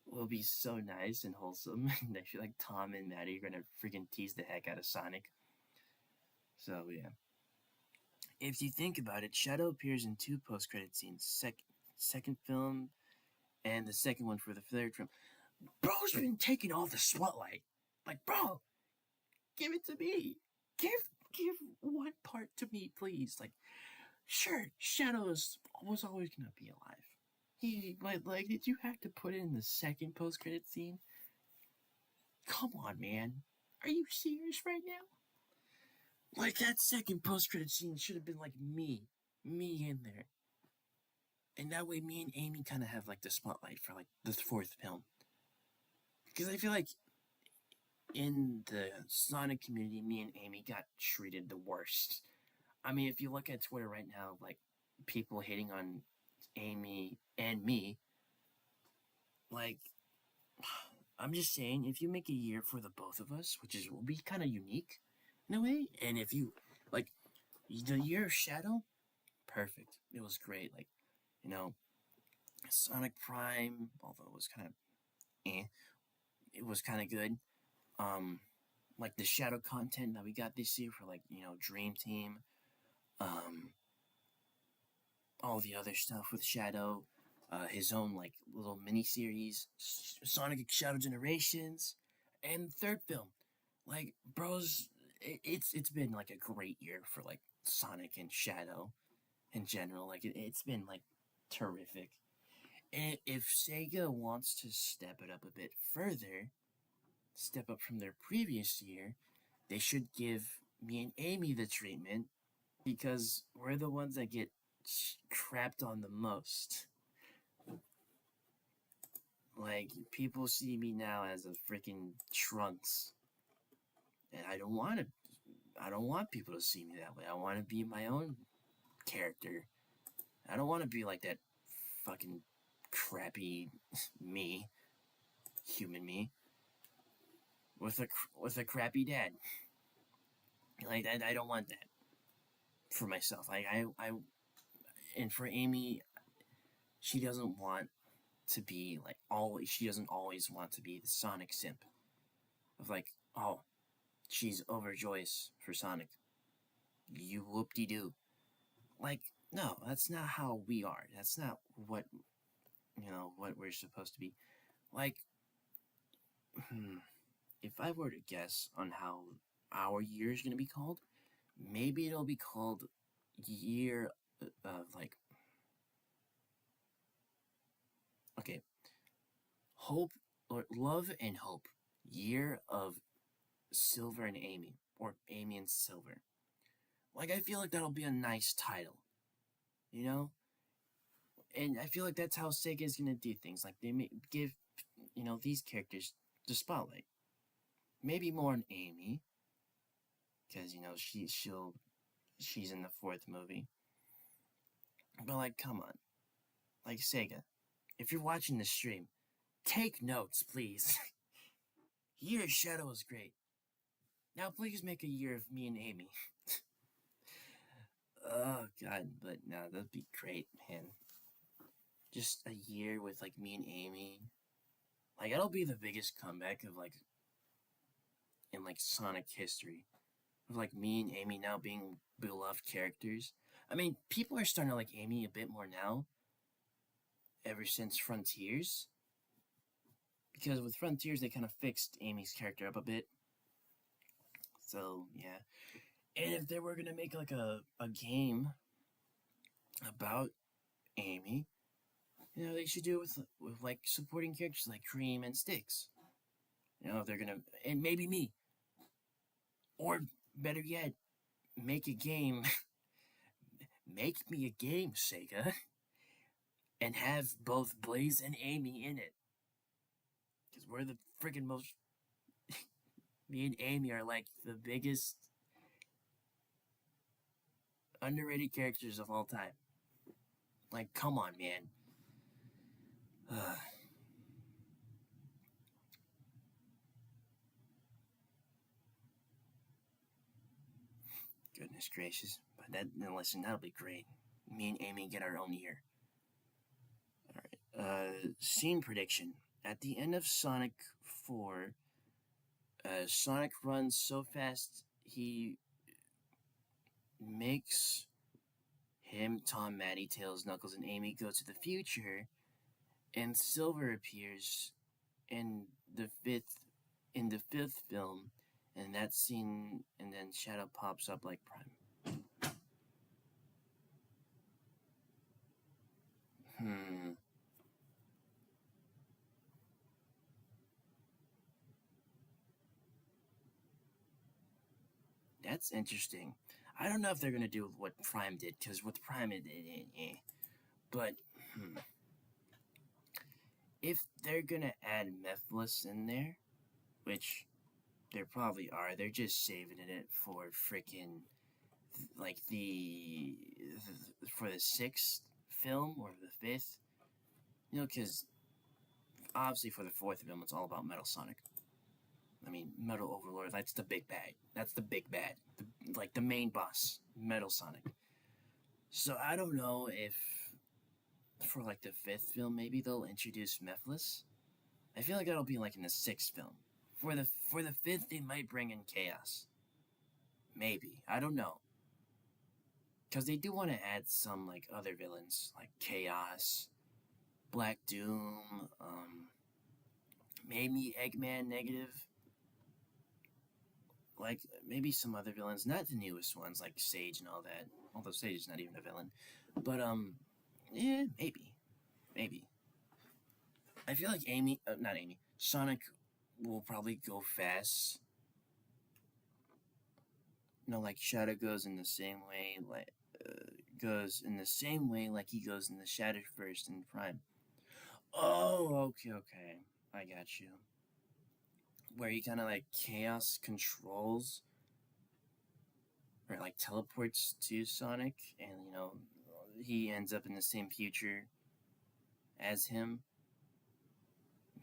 will be so nice and wholesome. And I feel like Tom and Maddie are gonna freaking tease the heck out of Sonic. So yeah. If you think about it, Shadow appears in 2 post-credit scenes. Second film, and the second one for the third film. Bro's been taking all the spotlight. Bro, give it to me. Give one part to me, please. Sure, Shadow was always gonna be alive. He did you have to put it in the second post-credit scene? Come on, man. Are you serious right now? That second post-credit scene should have been me in there. And that way me and Amy kind of have the spotlight for the fourth film. Because I feel in the Sonic community, me and Amy got treated the worst. I mean, if you look at Twitter right now, people hating on Amy and me, I'm just saying, if you make a year for the both of us, which will be kind of unique in a way, and if you, the year of Shadow, perfect. It was great. Sonic Prime, although it was kind of it was kind of good. The Shadow content that we got this year for Dream Team, all the other stuff with Shadow, his own little mini series, Sonic Shadow Generations, and third film. Bro's it's been like a great year for like Sonic and Shadow in general. Like it's been like terrific. And if Sega wants to step it up a bit further, step up from their previous year, they should give me and Amy the treatment because we're the ones that get crapped on the most. Like, people see me now as a freaking Trunks. And I don't want to. I don't want people to see me that way. I want to be my own character. I don't want to be like that fucking crappy me, human me, with a crappy dad. Like I don't want that for myself. And for Amy, she doesn't want to be like always. She doesn't always want to be the Sonic simp. Of like, oh, she's overjoyous for Sonic. You whoop-de-doo. Like, no, that's not how we are. That's not what, what we're supposed to be. Like, if I were to guess on how our year is going to be called, maybe it'll be called Year of, like, okay, Hope, or Love and Hope. Year of Silver and Amy, or Amy and Silver. Like, I feel like that'll be a nice title, you know? And I feel like that's how Sega is gonna do things. Like, they may give, these characters the spotlight. Maybe more on Amy, because, she's in the fourth movie. But, like, come on. Like, Sega, if you're watching this stream, take notes, please. Year of Shadow is great. Now, please make a year of me and Amy. Oh, God, but no, that'd be great, man. Just a year with, like, me and Amy. Like, that'll be the biggest comeback of, like, in, like, Sonic history. Of, like, me and Amy now being beloved characters. I mean, people are starting to like Amy a bit more now. Ever since Frontiers. Because with Frontiers, they kind of fixed Amy's character up a bit. So, yeah. And if they were going to make, like, a game about Amy, they should do it with like, supporting characters like Cream and Styx. They're going to... And maybe me. Or, better yet, make a game... make me a game, Sega. And have both Blaze and Amy in it. Because we're the freaking most... me and Amy are, like, the biggest... underrated characters of all time. Like, come on, man. Goodness gracious. But listen, that'll be great. Me and Amy get our own year. Alright. Scene prediction. At the end of Sonic 4, Sonic runs so fast he makes him, Tom, Maddie, Tails, Knuckles, and Amy go to the future, and Silver appears in the fifth film, and that scene, and then Shadow pops up like Prime. That's interesting. I don't know if they're gonna do what Prime did, because with Prime it but if they're gonna add Mephiles in there, which they probably are, they're just saving it for freaking like for the sixth film or the fifth, because obviously for the fourth film it's all about Metal Sonic. I mean, Metal Overlord, that's the big bad. That's the big bad. Like, the main boss, Metal Sonic. So, I don't know if, for, like, the fifth film, maybe they'll introduce Mephiles. I feel like that'll be, like, in the sixth film. For the fifth, they might bring in Chaos. Maybe. I don't know. Because they do want to add some, like, other villains, like Chaos, Black Doom, maybe Eggman Negative. like maybe some other villains, not the newest ones like Sage and all that. Although Sage is not even a villain, but yeah, maybe. I feel like not Amy, Sonic will probably go fast. Like Shadow goes in the same way, like like he goes in the Shadowverse in Prime. Oh, okay, I got you. Where he kind of like chaos controls or like teleports to Sonic, and he ends up in the same future as him.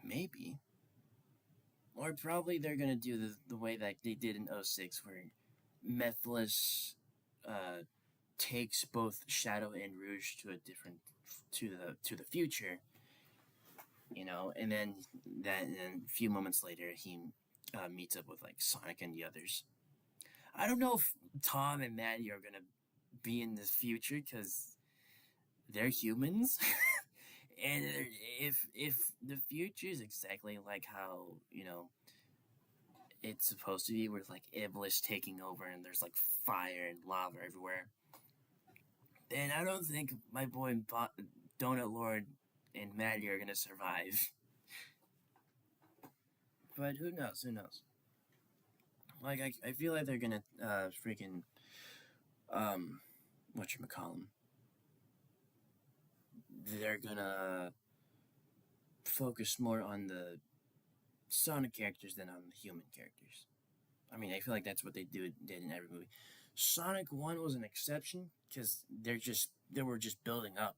Maybe. Or probably they're gonna do the way that they did in 06, where Methless takes both Shadow and Rouge to the future, and then a few moments later he meets up with like Sonic and the others. I don't know if Tom and Maddie are gonna be in the future because they're humans. And if the future is exactly like how it's supposed to be, with like Iblis taking over and there's like fire and lava everywhere, then I don't think my boy Donut Lord and Maddie are gonna survive. But who knows? Like I feel like they're gonna freaking whatchamacallem. They're gonna focus more on the Sonic characters than on the human characters. I mean, I feel like that's what they did in every movie. Sonic 1 was an exception because they were just building up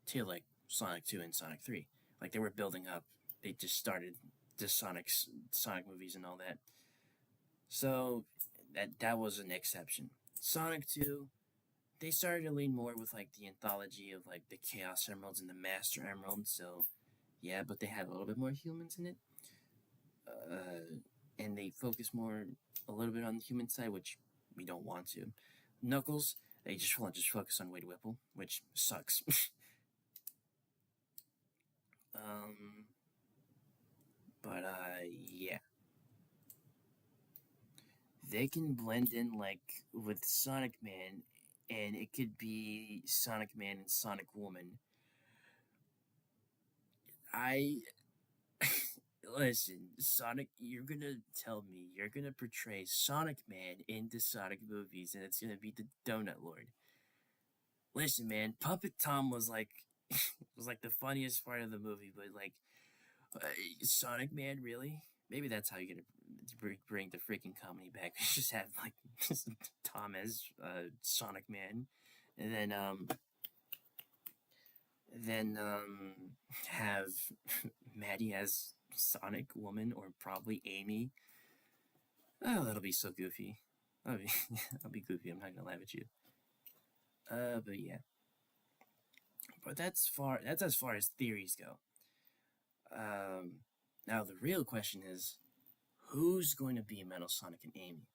to like Sonic 2 and Sonic 3. Like they were building up. They just started the Sonic movies and all that. So that was an exception. Sonic 2, they started to lean more with like the anthology of like the Chaos Emeralds and the Master Emeralds. So yeah, but they had a little bit more humans in it. And they focus a little bit on the human side, which we don't want to. Knuckles, they just want to focus on Wade Whipple, which sucks. Yeah. They can blend in like with Sonic Man, and it could be Sonic Man and Sonic Woman. Listen, Sonic, you're gonna tell me you're gonna portray Sonic Man in the Sonic movies, and it's gonna be the Donut Lord. Listen, man, Puppet Tom was like the funniest part of the movie, but like Sonic Man, really? Maybe that's how you're gonna bring the freaking comedy back. Just have like Tom as Sonic Man, and then have Maddie as Sonic Woman, or probably Amy. Oh, that'll be so goofy. I'll be goofy. I'm not gonna laugh at you. But yeah. But that's as far as theories go. Now the real question is, who's going to be Metal Sonic and Amy?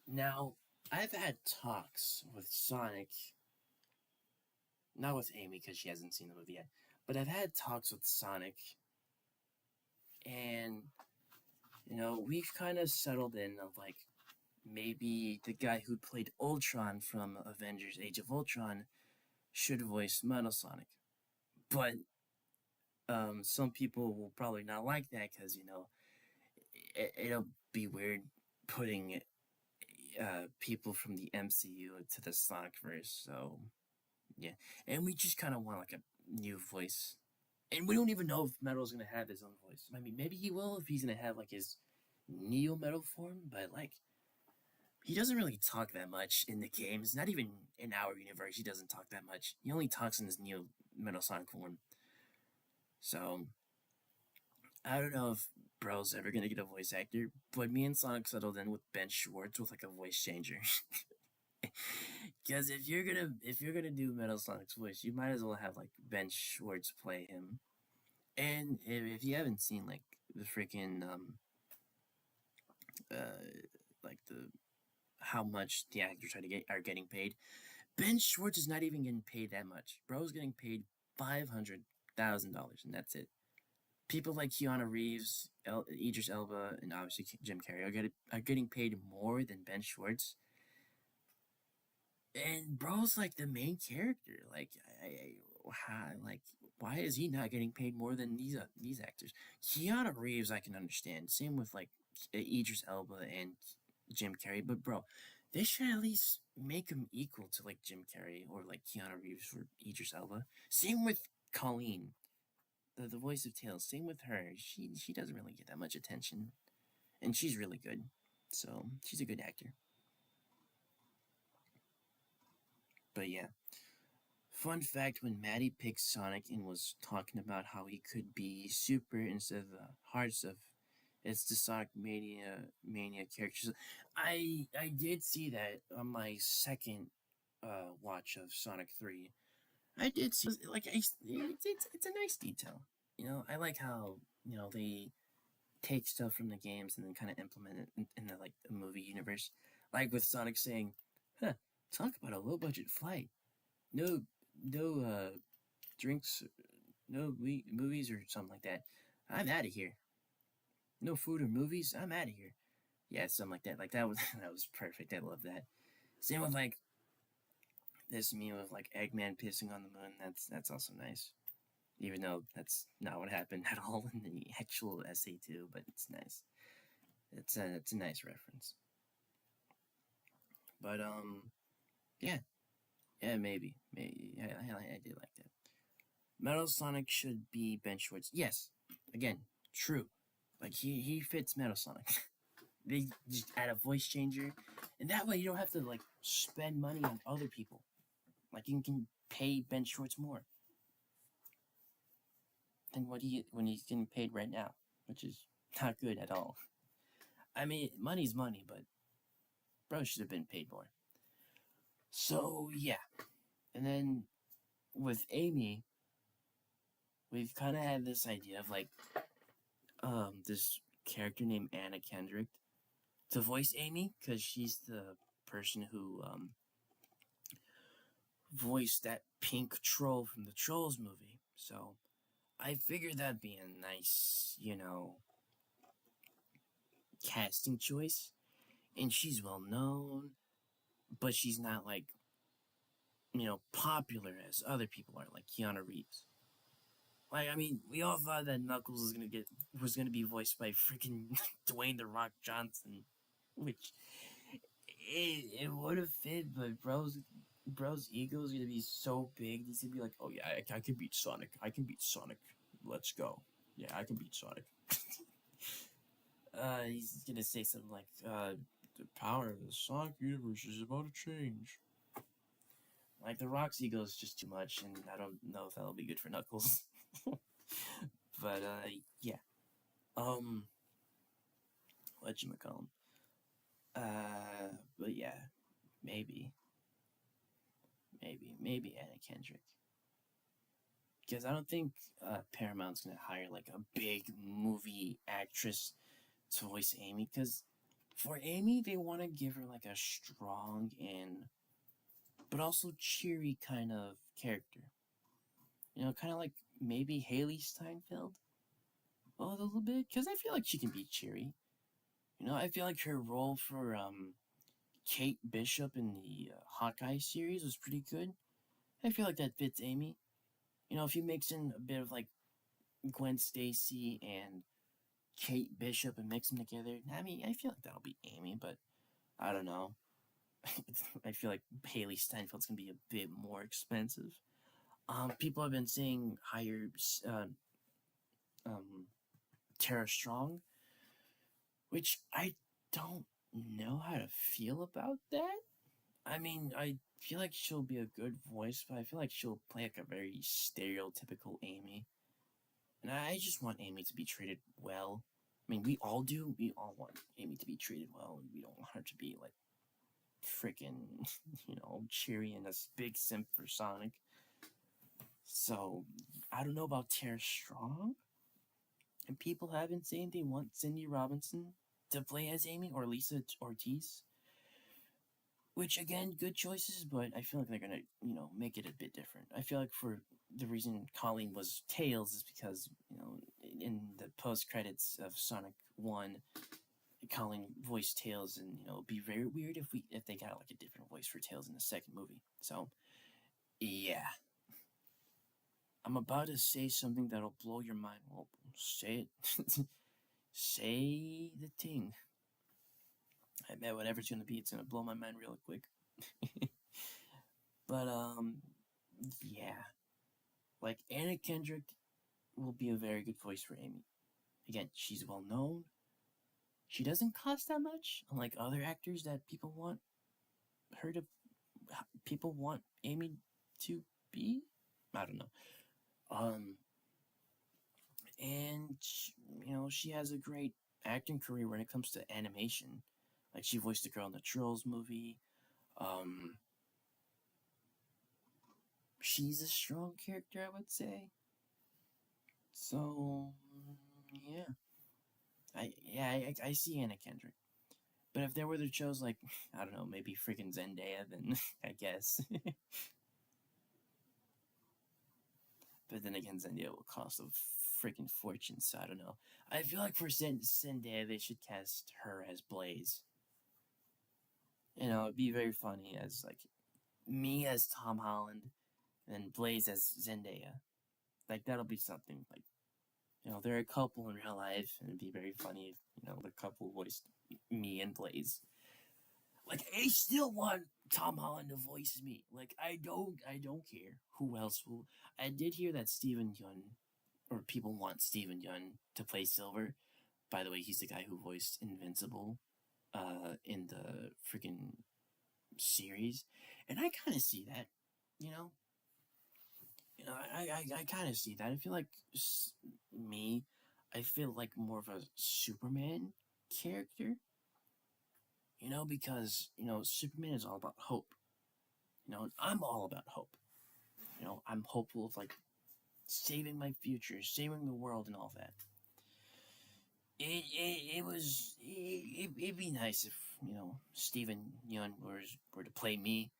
Now, I've had talks with Sonic, not with Amy because she hasn't seen the movie yet, but I've had talks with Sonic, and we've kind of settled in of like maybe the guy who played Ultron from Avengers: Age of Ultron should voice Metal Sonic, but some people will probably not like that because it'll be weird putting people from the MCU into the Sonicverse. So yeah, and we just kind of want like a new voice, and we don't even know if Metal's gonna have his own voice. I mean, maybe he will if he's gonna have like his Neo Metal form, but like he doesn't really talk that much in the games. Not even in our universe, he doesn't talk that much. He only talks in his Neo Metal Sonic form. So I don't know if Bro's ever gonna get a voice actor, but me and Sonic settled in with Ben Schwartz with like a voice changer. Because if you're gonna do Metal Sonic's voice, you might as well have like Ben Schwartz play him. And if you haven't seen like the freaking like the how much the actors are getting paid, Ben Schwartz is not even getting paid that much. Bro's getting paid $500,000, and that's it. people like Keanu Reeves, Idris Elba, and obviously Jim Carrey are getting paid more than Ben Schwartz. And bro's like the main character. Like, like, why is he not getting paid more than these actors? Keanu Reeves, I can understand. Same with like Idris Elba and Jim Carrey. But bro, they should at least make him equal to like Jim Carrey or like Keanu Reeves or Idris Elba. Same with Colleen, the voice of Tails. Same with her. She doesn't really get that much attention, and she's really good. So she's a good actor. But yeah. Fun fact, when Maddie picked Sonic and was talking about how he could be super instead of the hearts of it's the Sonic Mania characters. I did see that on my second watch of Sonic 3. I did see like it's a nice detail. I like how they take stuff from the games and then kind of implement it in the like the movie universe. Like with Sonic saying, "Huh, talk about a low budget flight. No drinks, no movies or something like that. I'm out of here. No food or movies. I'm out of here." Yeah, something like that. Like that was that was perfect. I love that. Same with like this meme of like Eggman pissing on the moon. That's also nice. Even though that's not what happened at all in the actual essay too, but it's nice. It's a nice reference. But yeah, maybe I did like that. Metal Sonic should be Ben Schwartz. Yes, again, true. Like he fits Metal Sonic. They just add a voice changer, and that way you don't have to like spend money on other people. Like you can pay Ben Schwartz more than when he's getting paid right now, which is not good at all. I mean, money's money, but bro should have been paid more. So yeah, and then with Amy, we've kind of had this idea of like this character named Anna Kendrick to voice Amy because she's the person who voiced that pink troll from the Trolls movie. So I figured that'd be a nice, casting choice. And she's well known, but she's not like, popular as other people are, like Keanu Reeves. Like, I mean, we all thought that Knuckles was gonna be voiced by freaking Dwayne the Rock Johnson, which it would have fit, but bro's ego is gonna be so big. He's gonna be like, "Oh yeah, I can beat Sonic. I can beat Sonic. Let's go. Yeah, I can beat Sonic." He's gonna say something like, "The power of the Sonic universe is about to change." Like the Rock's ego is just too much, and I don't know if that'll be good for Knuckles. But yeah. Whatchamacallem. But yeah, maybe Anna Kendrick. Because I don't think Paramount's gonna hire like a big movie actress to voice Amy. Because for Amy, they want to give her like a strong and but also cheery kind of character. Kind of like maybe Haley Steinfeld a little bit. Because I feel like she can be cheery. I feel like her role for Kate Bishop in the Hawkeye series was pretty good. I feel like that fits Amy. If you mix in a bit of like Gwen Stacy and Kate Bishop and mix them together, I mean, I feel like that'll be Amy, but I don't know. I feel like Haley Steinfeld's gonna be a bit more expensive. People have been saying hire Tara Strong, which I don't know how to feel about that. I mean, I feel like she'll be a good voice, but I feel like she'll play like a very stereotypical Amy. And I just want Amy to be treated well. I mean, we all do. We all want Amy to be treated well. We don't want her to be like freaking, cheery and a big simp for Sonic. So, I don't know about Tara Strong. And people have been saying they want Cindy Robinson to play as Amy or Lisa Ortiz. Which, again, good choices, but I feel like they're gonna, make it a bit different. I feel like for the reason Colleen was Tails is because, in the post credits of Sonic 1, Colleen voiced Tails, and it'd be very weird if they got like a different voice for Tails in the second movie. So, yeah. I'm about to say something that'll blow your mind. Well, say it. Say the thing. I bet whatever it's gonna be, it's gonna blow my mind real quick. But yeah. Like Anna Kendrick will be a very good voice for Amy. Again, she's well known. She doesn't cost that much, unlike other actors that people want Amy to be. I don't know. And she has a great acting career when it comes to animation. Like she voiced the girl in the Trolls movie. She's a strong character, I would say. So yeah, I see Anna Kendrick. But if there were the shows like, I don't know, maybe freaking Zendaya, then I guess. But then again, Zendaya will cost a freaking fortune, so I don't know. I feel like for Zendaya, they should cast her as Blaze. It'd be very funny as, like, me as Tom Holland, and Blaze as Zendaya. Like, that'll be something, like, they're a couple in real life, and it'd be very funny if, the couple voiced me and Blaze. Like, I still want Tom Holland to voice me. Like, I don't care who else will. I did hear that Steven Yeun, or people want Steven Yeun to play Silver. By the way, he's the guy who voiced Invincible, in the freaking series, and I kind of see that, I kind of see that. I feel like me, I feel like more of a Superman character. Because, Superman is all about hope. I'm all about hope. I'm hopeful of, like, saving my future, saving the world, and all that. It'd be nice if, Steven Yeun were to play me,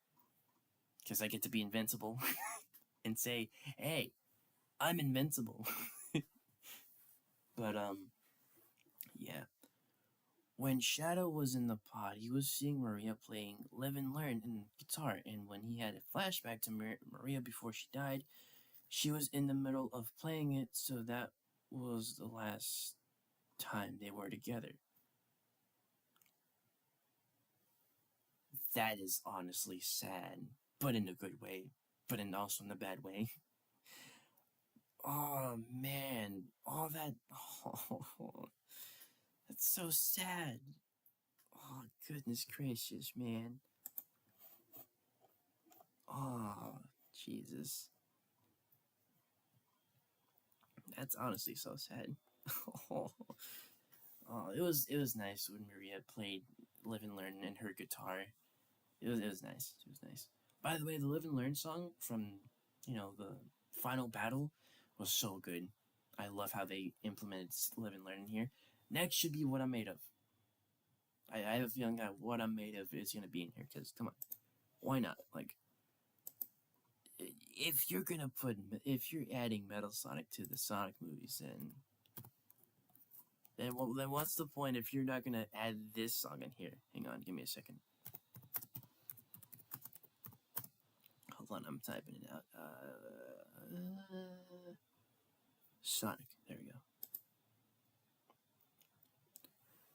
because I get to be invincible, and say, hey, I'm invincible. But, yeah. When Shadow was in the pod, he was seeing Maria playing Live and Learn in guitar, and when he had a flashback to Maria before she died, she was in the middle of playing it, so that was the last time they were together. That is honestly sad, but in a good way, but also in a bad way. Oh man, all that. Oh, that's so sad. Oh, goodness gracious, man. Oh, Jesus. That's honestly so sad. Oh, it was nice when Maria played Live and Learn and her guitar. It was nice. It was nice. By the way, the Live and Learn song from, the final battle was so good. I love how they implemented Live and Learn in here. Next should be What I'm Made Of. I have a feeling that What I'm Made Of is going to be in here, because, come on. Why not? Like, if you're adding Metal Sonic to the Sonic movies, then what's the point if you're not going to add this song in here? Hang on, give me a second. Hold on, I'm typing it out. Sonic, there we go.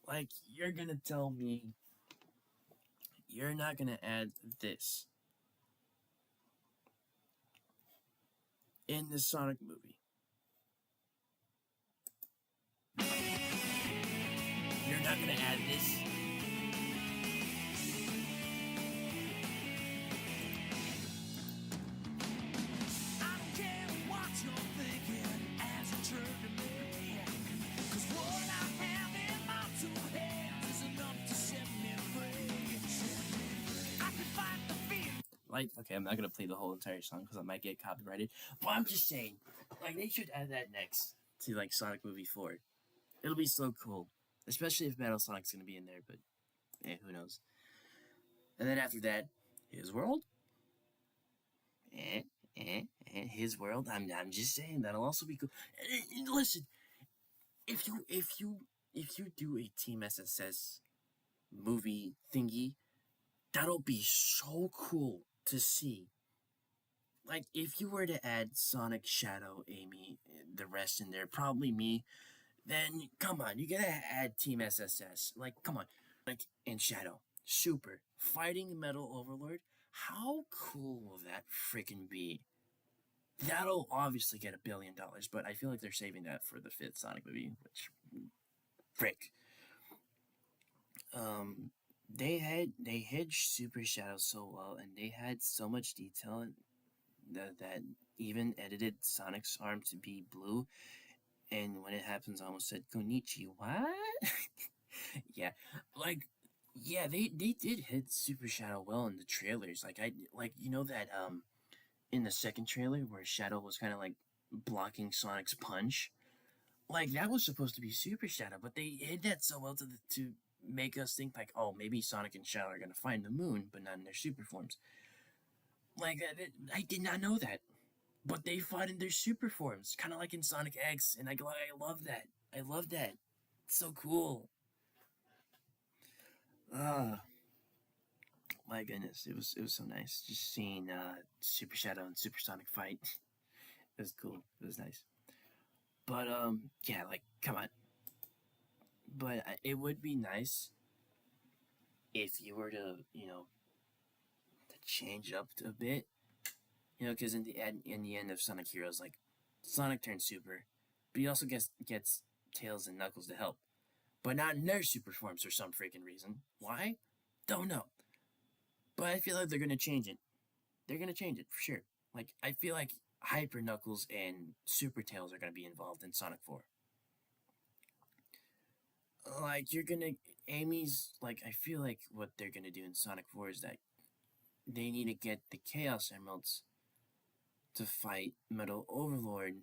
Like, you're gonna tell me you're not gonna add this in the Sonic movie. You're not gonna add this. I don't care what you're thinking as you turn to me, 'cause what I have in my two hands is enough to set me free. I can fight the fear. Like, okay, I'm not gonna play the whole entire song because I might get copyrighted, but I'm just saying, like, they should add that next to, like, Sonic Movie 4. It'll be so cool. Especially if Metal Sonic's gonna be in there, but who knows. And then after that, His World. his world. I'm just saying that'll also be cool. And listen, if you do a Team SSS movie thingy, that'll be so cool to see. Like, if you were to add Sonic, Shadow, Amy, the rest in there, probably me, then come on, you gotta add Team SSS. Like, come on. Like, and Shadow, Super, fighting Metal Overlord. How cool will that freaking be? That'll obviously get $1 billion, but I feel like they're saving that for the 5th Sonic movie, which, frick. They hedged Super Shadow so well, and they had so much detail that even edited Sonic's arm to be blue, and when it happens, I almost said Konichi. What? Yeah, like, yeah, they did hit Super Shadow well in the trailers. Like you know that in the second trailer where Shadow was kind of like blocking Sonic's punch. Like, that was supposed to be Super Shadow, but they hid that so well to make us think like, oh, maybe Sonic and Shadow are gonna find the moon, but not in their super forms. Like, I did not know that, but they fought in their super forms, kind of like in Sonic X, and I love that. I love that. It's so cool. My goodness, it was so nice just seeing Super Shadow and Super Sonic fight. It was cool. It was nice. But yeah, like, come on. But it would be nice if you were to, to change up a bit, because in the end of Sonic Heroes, like, Sonic turns super, but he also gets Tails and Knuckles to help, but not in their super forms for some freaking reason. Why? Don't know. But I feel like they're gonna change it. They're gonna change it for sure. Like, I feel like Hyper Knuckles and Super Tails are gonna be involved in Sonic 4. Like, Amy's, like, I feel like what they're gonna do in Sonic 4 is that they need to get the Chaos Emeralds to fight Metal Overlord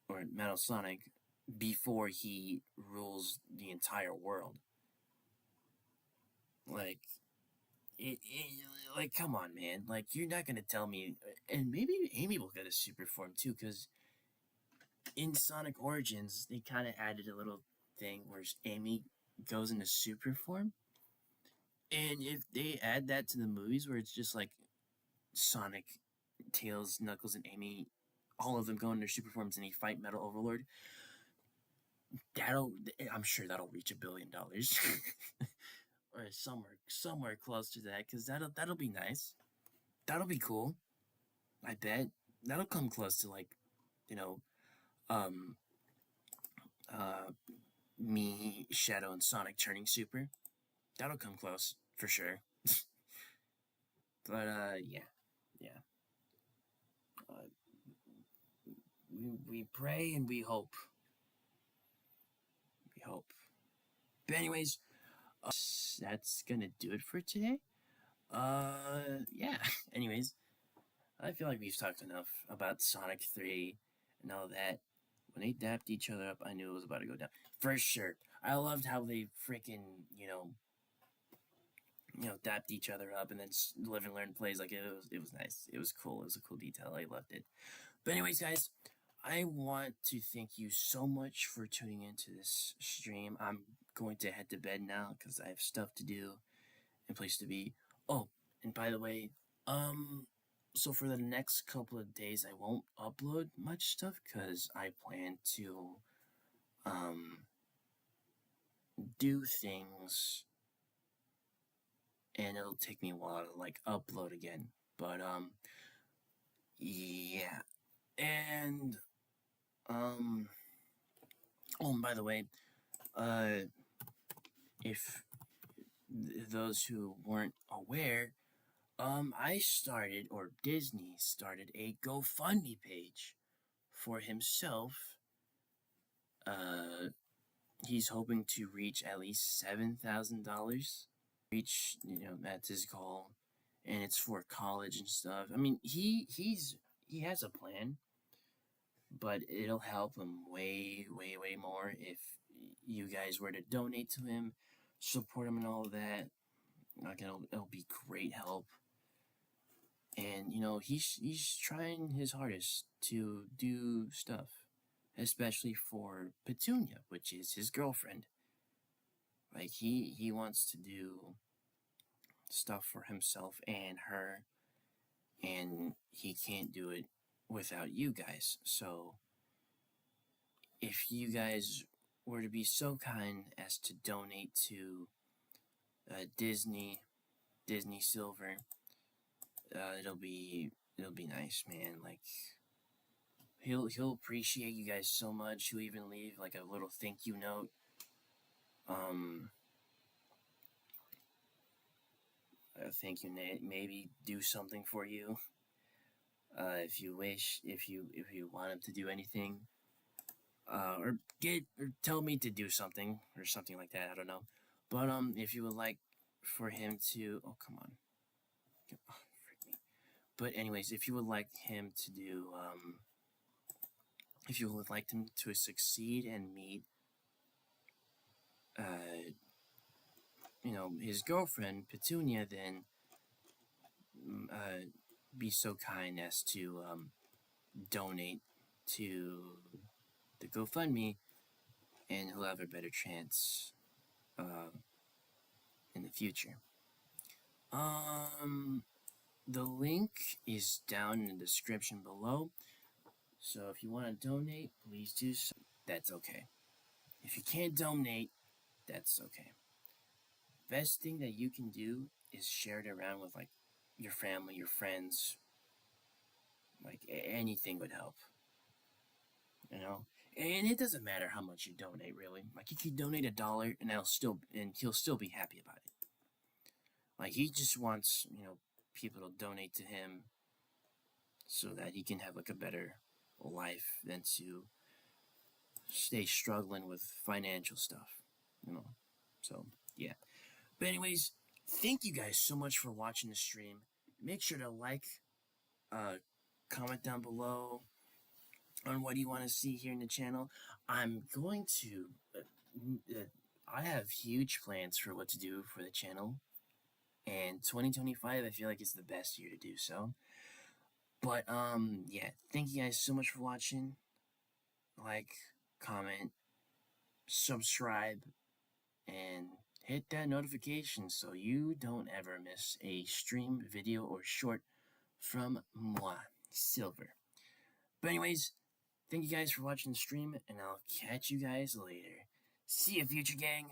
or Metal Sonic before he rules the entire world. Like, like, come on, man. Like, you're not gonna tell me, and maybe Amy will get a super form too, because in Sonic Origins, they kind of added a little thing where Amy goes into super form. And if they add that to the movies where it's just like Sonic, Tails, Knuckles, and Amy, all of them go in their super forms and they fight Metal Overlord, I'm sure that'll reach $1 billion. Or somewhere close to that, because that'll be nice. That'll be cool. I bet. That'll come close to, like, um me, Shadow, and Sonic turning super. That'll come close, for sure. But, yeah. We pray and we hope. We hope. But anyways, that's gonna do it for today. Yeah. Anyways, I feel like we've talked enough about Sonic 3 and all that. When they dapped each other up, I knew it was about to go down. For sure. I loved how they freaking, dapped each other up and then live and learn plays. Like, it was nice. It was cool. It was a cool detail. I loved it. But anyways, guys, I want to thank you so much for tuning into this stream. I'm going to head to bed now because I have stuff to do and place to be. Oh, and by the way, so for the next couple of days, I won't upload much stuff because I plan to, do things, and it'll take me a while to, like, upload again. But, yeah. And, oh, and by the way, if those who weren't aware, I started, or Disney started, a GoFundMe page for himself. He's hoping to reach at least $7,000. That's his goal, and it's for college and stuff. I mean, he has a plan, but it'll help him way more if you guys were to donate to him, support him, and all of that. Like, it'll be great help. And you know, he's trying his hardest to do stuff, especially for Petunia, which is his girlfriend. Like he wants to do stuff for himself and her, and he can't do it without you guys. So if you guys were to be so kind as to donate to Disney Silver, it'll be nice, man. Like he'll appreciate you guys so much. He'll even leave like a little thank you note. Thank you, Nate. Maybe do something for you. If you wish, if you want him to do anything, or tell me to do something or something like that. I don't know, but if you would like for him to, oh come on, oh, frick me. But anyways, if you would like him to do, if you would like him to succeed and meet, you know, his girlfriend Petunia, then be so kind as to donate to the GoFundMe, and he'll have a better chance in the future. The link is down in the description below, so if you want to donate, please do so. That's okay. If you can't donate, that's okay. Best thing that you can do is share it around with like your family, your friends. Like anything would help, you know. And it doesn't matter how much you donate, really. Like you could donate $1, and he'll still be happy about it. Like he just wants, you know, people to donate to him so that he can have like a better life than to stay struggling with financial stuff, you know. So yeah. But anyways, thank you guys so much for watching the stream. Make sure to like, comment down below on what you want to see here in the channel. I'm going to, I have huge plans for what to do for the channel, and 2025 I feel like is the best year to do so. But yeah, thank you guys so much for watching. Like, comment, subscribe, and hit that notification so you don't ever miss a stream, video, or short from moi, Silver. But anyways, thank you guys for watching the stream, and I'll catch you guys later. See ya, future gang!